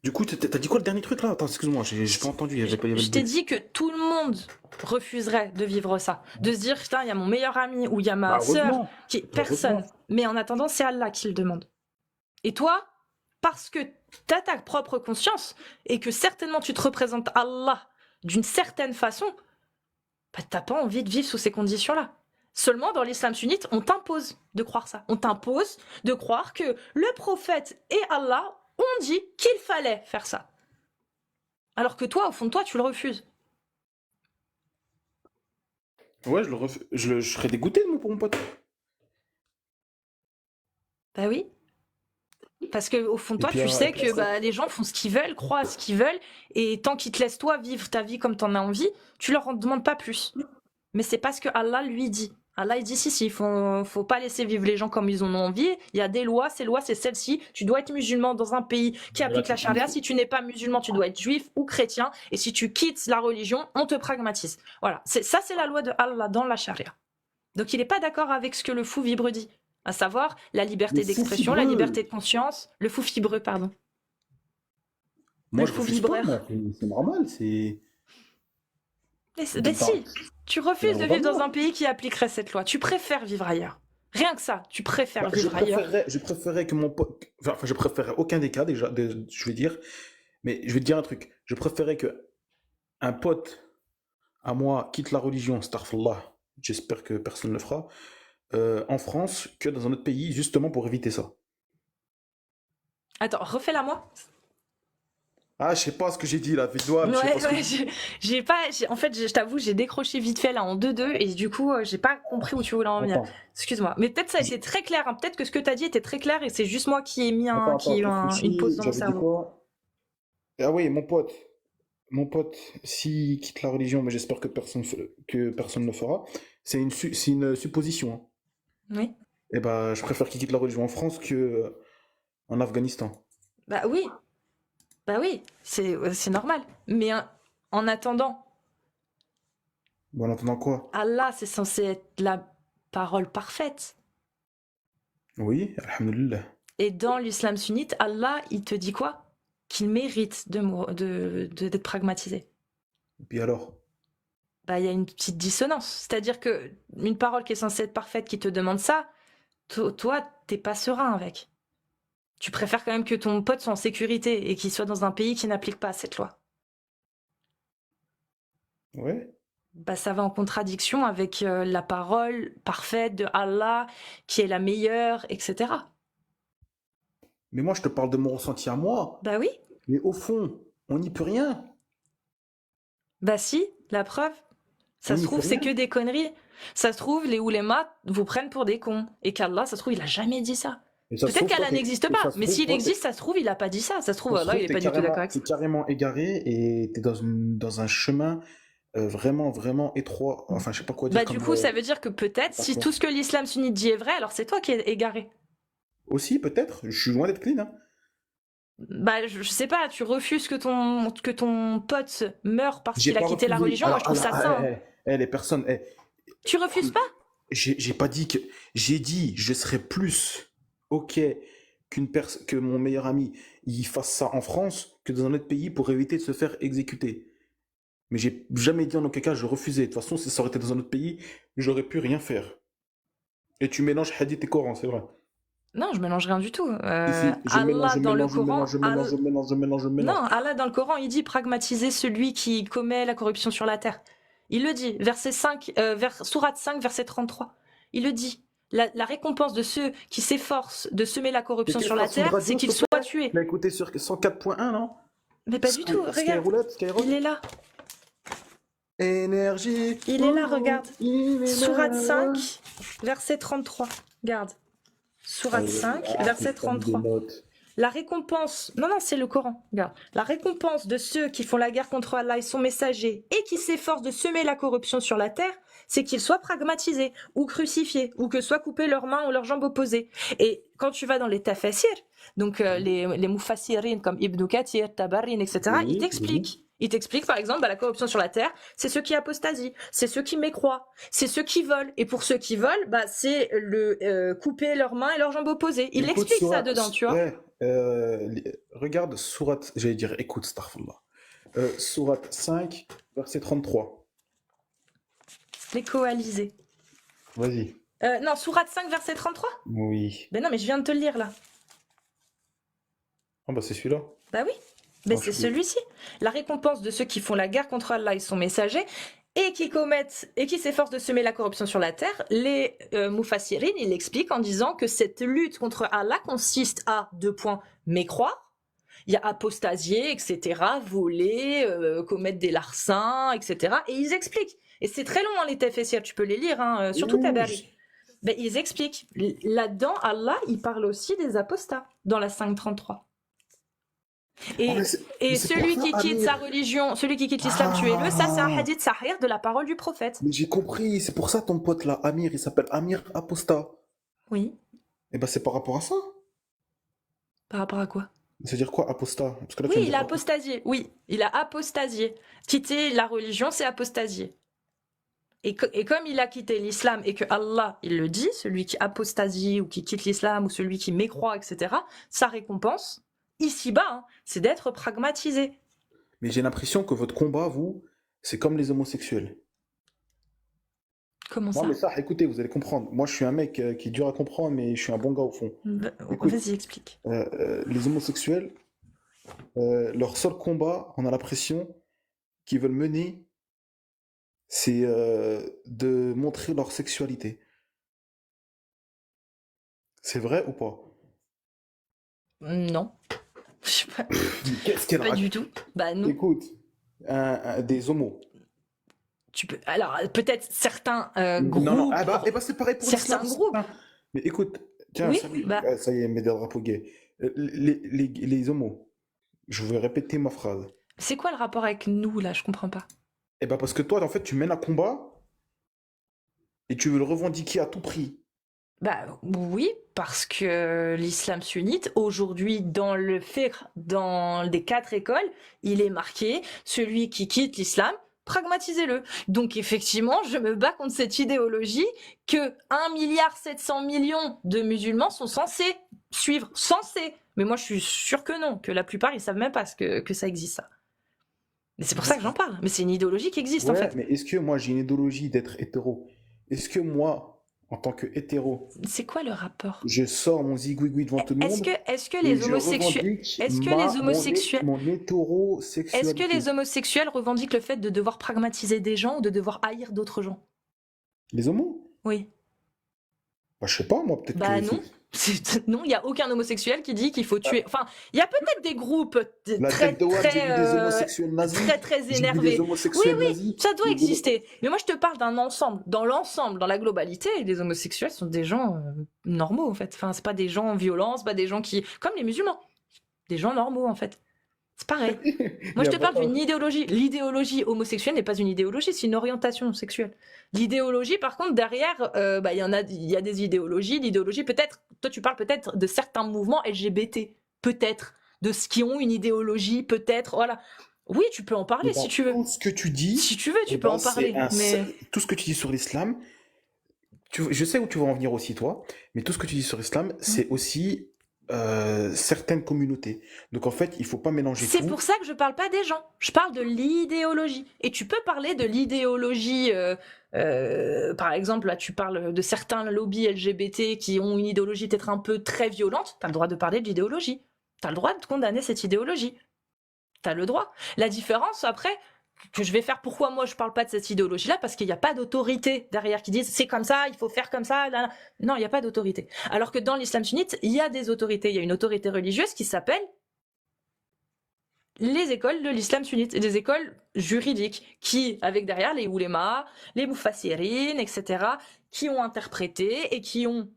du coup, t'as dit quoi le dernier truc là? Attends, excuse-moi, j'ai pas entendu. Il y avait Je le t'ai bruit. dit que tout le monde refuserait de vivre ça. De se dire, putain, il y a mon meilleur ami ou il y a ma Bah, sœur heureusement. qui... Personne. Heureusement. Mais en attendant, c'est Allah qui le demande. Et toi, parce que t'as ta propre conscience et que certainement tu te représentes Allah d'une certaine façon, bah, t'as pas envie de vivre sous ces conditions-là. Seulement, dans l'islam sunnite, on t'impose de croire ça. On t'impose de croire que le prophète et Allah ont dit qu'il fallait faire ça. Alors que toi, au fond de toi, tu le refuses. Ouais, je serais dégoûté de pour mon pote. Bah oui. Parce que au fond de Et toi, puis, tu sais et puis que après, les gens font ce qu'ils veulent, croient ce qu'ils veulent, et tant qu'ils te laissent toi vivre ta vie comme t'en as envie, tu leur en demandes pas plus. Mais c'est parce que Allah lui dit. Allah il dit si, il faut pas laisser vivre les gens comme ils en ont envie. Il y a des lois, ces lois c'est celle-ci. Tu dois être musulman dans un pays qui applique la charia. Si tu n'es pas musulman, tu dois être juif ou chrétien. Et si tu quittes la religion, on te pragmatise. Voilà, ça c'est la loi de Allah dans la charia. Donc il n'est pas d'accord avec ce que le fou vibre dit, à savoir la liberté le fou d'expression, la fibreux. liberté de conscience, le fou fibreux, pardon. Moi, Le je fou refuse pas, vibreur. moi. C'est normal, c'est. Mais si, tu refuses de vivre dans Normalement. un pays qui appliquerait cette loi. Tu préfères vivre ailleurs. Rien que ça, tu préfères Bah, vivre ailleurs. je préférerais que mon pote. Enfin, je préférerais aucun des cas, déjà, je vais dire. Mais je vais te dire un truc. Je préférerais que un pote à moi quitte la religion, astaghfirullah, j'espère que personne ne le fera, en France, que dans un autre pays, justement pour éviter ça. Attends, refais-la moi. Ah, je sais pas ce que j'ai dit là, vidéo, mais je sais Ouais, pas ce que ouais, j'ai pas. En fait, je t'avoue, j'ai décroché vite fait là en 2-2 et du coup, j'ai pas compris où tu voulais en venir. Attends, Excuse-moi. Mais peut-être ça a été très clair. Hein. Peut-être que ce que t'as dit était très clair et c'est juste moi qui ai mis qui ai eu une pause réfléchis, dans mon j'avais dit cerveau. quoi? Ah oui, mon pote, s'il quitte la religion, mais j'espère que personne ne le fera, c'est c'est une supposition, hein. Oui. Eh ben, je préfère qu'il quitte la religion en France que en Afghanistan. Bah oui. Bah oui. C'est normal. Mais en attendant, Bon, en attendant quoi? Allah, c'est censé être la parole parfaite. Oui, alhamdoulilah. Et dans l'islam sunnite, Allah, il te dit quoi? Qu'il mérite d'être pragmatisé. Et puis alors? Bah, il y a une petite dissonance. C'est-à-dire que une parole qui est censée être parfaite, qui te demande ça, toi, t'es pas serein avec. Tu préfères quand même que ton pote soit en sécurité et qu'il soit dans un pays qui n'applique pas cette loi. Ouais. Bah, ça va en contradiction avec la parole parfaite de Allah, qui est la meilleure, etc. Mais moi, je te parle de mon ressenti à moi. Bah oui. Mais au fond, on n'y peut rien. Bah si, la preuve. Ça On se n'y trouve, peut c'est rien. que des conneries. Ça se trouve, les oulémas vous prennent pour des cons. Et qu'Allah, ça se trouve, il a jamais dit ça. Et ça se Peut-être trouve, toi, qu'Allah n'existe et ça pas, se mais trouve, s'il toi, existe, ça se trouve, il a pas dit ça. Ça se trouve, ça se Allah, il trouve, est pas du tout d'accord avec t'es ça. carrément égaré et t'es dans un chemin vraiment, vraiment étroit. Enfin, je sais pas quoi dire Bah du comme coup, ça veut dire que peut-être, si parcours. tout ce que l'islam sunnite dit est vrai, alors c'est toi qui es égaré. Aussi, peut-être. Je suis loin d'être clean, hein. Bah je sais pas, tu refuses que ton pote meure parce J'ai qu'il a pas quitté la refusé. religion, moi je trouve ça sain. les personnes, Tu refuses pas? J'ai pas dit que. J'ai dit, je serais plus OK que mon meilleur ami il fasse ça en France que dans un autre pays pour éviter de se faire exécuter. Mais j'ai jamais dit en aucun cas je refusais. De toute façon, si ça aurait été dans un autre pays, j'aurais pu rien faire. Et tu mélanges hadith et Coran, c'est vrai. Non, je mélange rien du tout. Ici, je mélange, Allah je dans le mélange, je Coran, mélange, je mélange, je mélange, je mélange, je mélange. non, Allah dans le Coran, il dit pragmatiser celui qui commet la corruption sur la terre. Il le dit, verset 5, sourate 5, verset 33. Il le dit. La récompense de ceux qui s'efforcent de semer la corruption Mais sur la quelle station de terre, radio, c'est qu'ils s'il te soient plaît? tués. Tu l'as écouté sur 104.1, non? Mais pas du tout, regarde. Skyroulette, Skyrock. Il est là. Énergie. Il est là, regarde. Il est Sourate là. 5, verset 33. Regarde. Sourate 5, verset 33. La récompense, non, c'est le Coran, regarde. La récompense de ceux qui font la guerre contre Allah et son messager et qui s'efforcent de semer la corruption sur la terre, c'est qu'ils soient pragmatisés ou crucifiés ou que soient coupées leurs mains ou leurs jambes opposées. Et quand tu vas dans les tafasir, donc les mufassirin comme Ibn Kathir, Tabarin, etc., Oui, ils t'expliquent. Ils t'expliquent, par exemple, la corruption sur la terre, c'est ceux qui apostasient, c'est ceux qui mécroient, c'est ceux qui volent. Et pour ceux qui volent, c'est le couper leurs mains et leurs jambes opposées. Il Écoute, explique ça dedans, tu vois. Ouais, regarde sourate, j'allais dire, écoute, astaghfirullah. Sourate 5, verset 33. Les coalisés. Vas-y. Non, sourate 5, verset 33. Oui. Ben non, mais je viens de te le lire, là. Ah bah c'est celui-là. Bah oui. Mais Ah, c'est je suis- celui-ci. La récompense de ceux qui font la guerre contre Allah et son messager et qui commettent et qui s'efforcent de semer la corruption sur la terre, les mufassirin, ils l'expliquent en disant que cette lutte contre Allah consiste à 2 points, mécroire, il y a apostasier, etc., voler, commettre des larcins, etc. Et ils expliquent. Et c'est très long, hein, les tafsirs, tu peux les lire, hein, surtout Oui, Tabari. Ben, ils expliquent. Là-dedans, Allah, il parle aussi des apostats, dans la 533. Et, Ah, mais c'est- et mais c'est pour celui ça, qui quitte Amir. sa religion, celui qui quitte l'islam, tuez-le, ça c'est un hadith sahih de la parole du prophète. Mais j'ai compris, c'est pour ça ton pote là, Amir, il s'appelle Amir Aposta. Oui. Et bah c'est par rapport à ça. Par rapport à quoi? C'est-à-dire quoi, apostat? Parce que là, tu Oui, me il dis a apostasié. Oui, il a apostasié. Quitter la religion, c'est apostasier. Et comme il a quitté l'islam et que Allah, il le dit, celui qui apostasie ou qui quitte l'islam ou celui qui mécroit, etc., sa récompense, ici-bas, hein, c'est d'être pragmatisé. Mais j'ai l'impression que votre combat, vous, c'est comme les homosexuels. Comment Non, ça? mais ça, écoutez, vous allez comprendre. Moi, je suis un mec qui est dur à comprendre, mais je suis un bon gars au fond. Écoute. Vas-y, explique. Les homosexuels, leur seul combat, on a l'impression qu'ils veulent mener, c'est de montrer leur sexualité. C'est vrai ou pas? Non. Je sais pas, Qu'est-ce qu'elle pas raconte? du tout. Bah non. Écoute, des homos. Tu peux. Alors peut-être certains groupes. Non, ah bah, c'est pareil pour certains l'islam. groupes. Mais écoute, tiens, Oui, salut. bah. Ah, ça y est, mes drapeaux gays. Les homos, je vais répéter ma phrase. C'est quoi le rapport avec nous là? Je comprends pas. Eh ben parce que toi, en fait, tu mènes un combat et tu veux le revendiquer à tout prix. Bah oui, parce que l'islam sunnite, aujourd'hui, dans le fiqh, dans les 4 écoles, il est marqué celui qui quitte l'islam, pragmatisez-le. Donc effectivement, je me bats contre cette idéologie que 1,7 milliard de musulmans sont censés suivre. Censés. Mais moi, je suis sûre que non, que la plupart, ils savent même pas que ça existe, ça. Mais c'est pour ça que j'en parle. Mais c'est une idéologie qui existe, en Ouais, fait. mais est-ce que moi, j'ai une idéologie d'être hétéro? Est-ce que moi, en tant que hétéro, C'est quoi le rapport? je sors mon zigouigoui devant tout le monde Est-ce que et les je homosexuels... revendique Est-ce que les homosexuels... mon hétérosexualité? Est-ce que les homosexuels revendiquent le fait de devoir pragmatiser des gens ou de devoir haïr d'autres gens? Les homos? Oui. Bah, je sais pas, moi, peut-être Bah que... non. Non, il n'y a aucun homosexuel qui dit qu'il faut tuer... Enfin, il y a peut-être des groupes La très, tête de Watt, j'ai vu des très, homosexuels nazis. très, très J'ai vu des énervés. homosexuels Oui, nazis. ça doit Des- exister. Mais moi, je te parle d'un ensemble. Dans l'ensemble, dans la globalité, les homosexuels sont des gens normaux, en fait. Enfin, c'est pas des gens violents, c'est pas des gens qui... Comme les musulmans. Des gens normaux, en fait. C'est pareil. Moi, je te parle d'une idéologie. L'idéologie homosexuelle n'est pas une idéologie, c'est une orientation sexuelle. L'idéologie, par contre, derrière, il y a des idéologies. L'idéologie, peut-être, toi, tu parles peut-être de certains mouvements LGBT, peut-être, de ce qui ont une idéologie, peut-être, voilà. Oui, tu peux en Et parler si dans tu veux. tout ce que tu dis, Si tu veux, eh tu peux ben, en c'est parler. Mais tout ce que tu dis sur l'islam, je sais où tu vas en venir aussi, toi, mais tout ce que tu dis sur l'islam, hmm. c'est aussi certaines communautés. Donc en fait, il faut pas mélanger C'est tout. pour ça que je parle pas des gens. Je parle de l'idéologie. Et tu peux parler de l'idéologie. Par exemple, là, tu parles de certains lobbies LGBT qui ont une idéologie peut-être un peu très violente. T'as le droit de parler de l'idéologie. T'as le droit de condamner cette idéologie. T'as le droit. La différence, après, que je vais faire, pourquoi moi je parle pas de cette idéologie-là, parce qu'il n'y a pas d'autorité derrière qui disent c'est comme ça, il faut faire comme ça. Là, là. Non, il n'y a pas d'autorité. Alors que dans l'islam sunnite, il y a des autorités. Il y a une autorité religieuse qui s'appelle les écoles de l'islam sunnite, des écoles juridiques, qui, avec derrière les oulémas, les mufassirines, etc., qui ont interprété et qui ont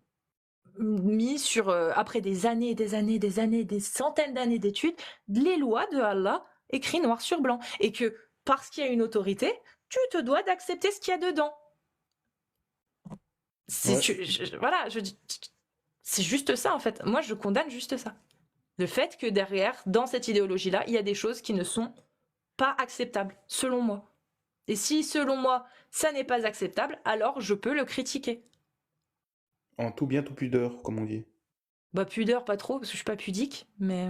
mis sur, après des années, des centaines d'années d'études, les lois de Allah écrites noir sur blanc. Et que, parce qu'il y a une autorité, tu te dois d'accepter ce qu'il y a dedans. Ouais. Voilà, c'est juste ça, en fait. Moi, je condamne juste ça. Le fait que derrière, dans cette idéologie-là, il y a des choses qui ne sont pas acceptables, selon moi. Et si, selon moi, ça n'est pas acceptable, alors je peux le critiquer. En tout bien, tout pudeur, comme on dit. Bah, pudeur, pas trop, parce que je suis pas pudique, mais...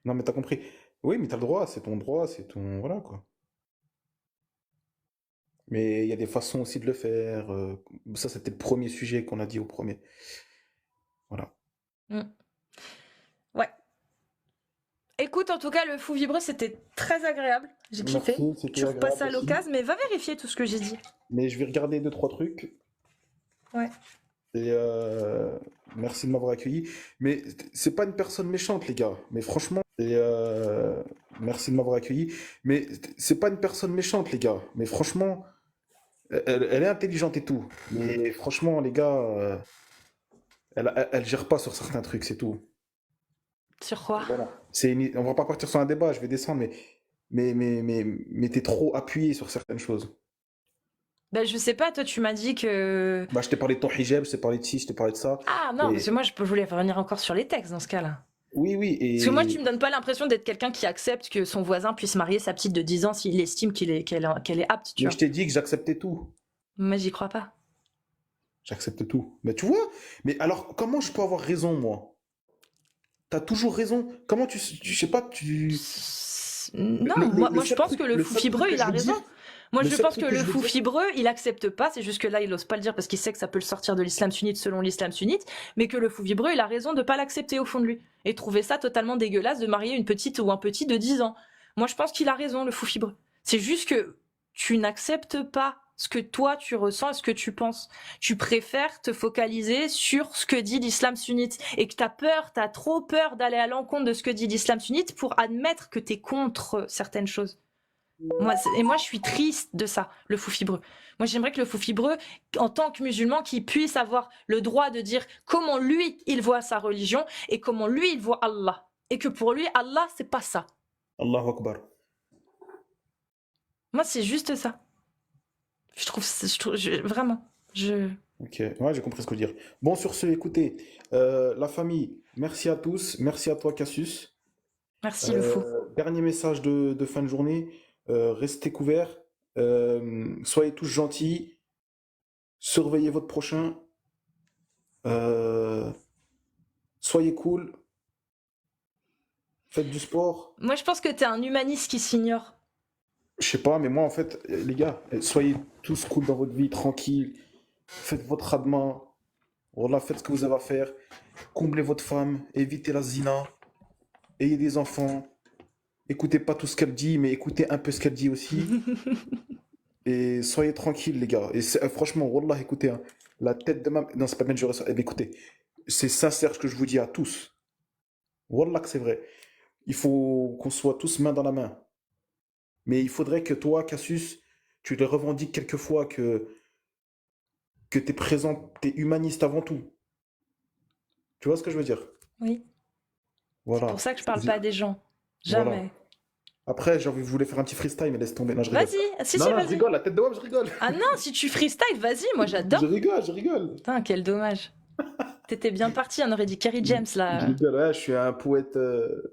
Non, mais t'as compris. Oui, mais t'as le droit, c'est ton droit, c'est ton... Voilà, quoi. Mais il y a des façons aussi de le faire. Ça, c'était le premier sujet qu'on a dit au premier. Voilà. Mm. Ouais. Écoute, en tout cas, le fou vibreux, c'était très agréable. J'ai kiffé. Merci, c'était Tu repasses à agréable aussi. l'occasion, mais va vérifier tout ce que j'ai dit. Mais je vais regarder deux, trois trucs. Ouais. Et merci de m'avoir accueilli. Mais c'est pas une personne méchante, les gars. Mais franchement, et merci de m'avoir accueilli. Mais c'est pas une personne méchante, les gars. Mais franchement, elle est intelligente et tout. Mais franchement, les gars, elle gère pas sur certains trucs, c'est tout. Sur quoi? Voilà. On va pas partir sur un débat, je vais descendre, mais t'es trop appuyé sur certaines choses. Bah, je sais pas, toi, tu m'as dit que... Bah, je t'ai parlé de ton hijab, je t'ai parlé de ci, je t'ai parlé de ça. Ah non, parce Et que moi, je voulais revenir encore sur les textes dans ce cas-là. oui, oui, Parce que moi, tu et me donnes pas l'impression d'être quelqu'un qui accepte que son voisin puisse marier sa petite de 10 ans s'il estime qu'elle est apte, tu mais vois. je t'ai dit que j'acceptais tout. Moi, j'y crois pas. J'accepte tout. Mais tu vois, mais alors comment je peux avoir raison, moi? T'as toujours raison. Comment je sais pas, Non, le moi je seul pense truc, que le le fou seul truc fibreux, que il je a veux raison. dire, Moi, le je seul pense truc que que le je veux fou dire, fibreux, il accepte pas. C'est juste que là, il ose pas le dire parce qu'il sait que ça peut le sortir de l'islam sunnite selon l'islam sunnite. Mais que le fou fibreux, il a raison de pas l'accepter au fond de lui. Et trouver ça totalement dégueulasse de marier une petite ou un petit de 10 ans. Moi, je pense qu'il a raison, le fou fibreux. C'est juste que tu n'acceptes pas ce que toi tu ressens et ce que tu penses. Tu préfères te focaliser sur ce que dit l'islam sunnite. Et que t'as trop peur d'aller à l'encontre de ce que dit l'islam sunnite pour admettre que t'es contre certaines choses. Moi, je suis triste de ça, le fou fibreux. Moi, j'aimerais que le fou fibreux, en tant que musulman, qu'il puisse avoir le droit de dire comment lui, il voit sa religion et comment lui, il voit Allah. Et que pour lui, Allah, c'est pas ça. Allahu Akbar. Moi, c'est juste ça. Vraiment. Ok, ouais, j'ai compris ce que je veux dire. Bon, sur ce, écoutez, la famille, merci à tous, merci à toi, Cassius. Merci, le fou. Dernier message de fin de journée, restez couverts, soyez tous gentils, surveillez votre prochain, euh, soyez cool, faites du sport. Moi, je pense que t'es un humaniste qui s'ignore. Je sais pas, mais moi, en fait, les gars, soyez tous cool dans votre vie, tranquille, faites votre radma, voilà, faites ce que vous avez à faire, comblez votre femme, évitez la zina, ayez des enfants. Écoutez pas tout ce qu'elle dit, mais écoutez un peu ce qu'elle dit aussi. Et soyez tranquilles, les gars. Et franchement, wallah, écoutez, hein, la tête de ma... Non, c'est pas bien de jurer ça. Eh bien, écoutez, c'est sincère ce que je vous dis à tous. Wallah que c'est vrai. Il faut qu'on soit tous main dans la main. Mais il faudrait que toi, Cassius, tu les revendiques quelquefois que t'es présent, t'es humaniste avant tout. Tu vois ce que je veux dire? Oui. Voilà. C'est pour ça que je parle pas des gens. Jamais. Voilà. Après, je voulais faire un petit freestyle, mais laisse tomber. Non, je rigole. Vas-y, si, Non, si, non, je vas-y. rigole, la tête de Wam, je rigole. Ah non, si tu freestyle, vas-y, moi j'adore. Je rigole, je rigole. Putain, quel dommage. T'étais bien parti, on aurait dit Kerry James Je là. rigole, ouais, je suis un poète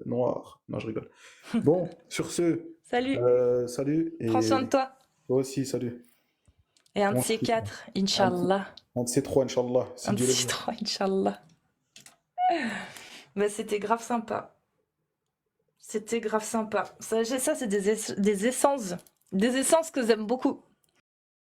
noir. Non, je rigole. Bon, sur ce, Salut, salut prends soin de et toi. toi aussi, salut. Et un de On se ces quitte. quatre, Un de ces Inch'Allah. un de ces trois, Inch'Allah, si Un de Dieu le ces veut. trois, Inch'Allah. Bah, c'était grave sympa. C'était grave sympa. Ça, c'est des essences. Des essences que j'aime beaucoup.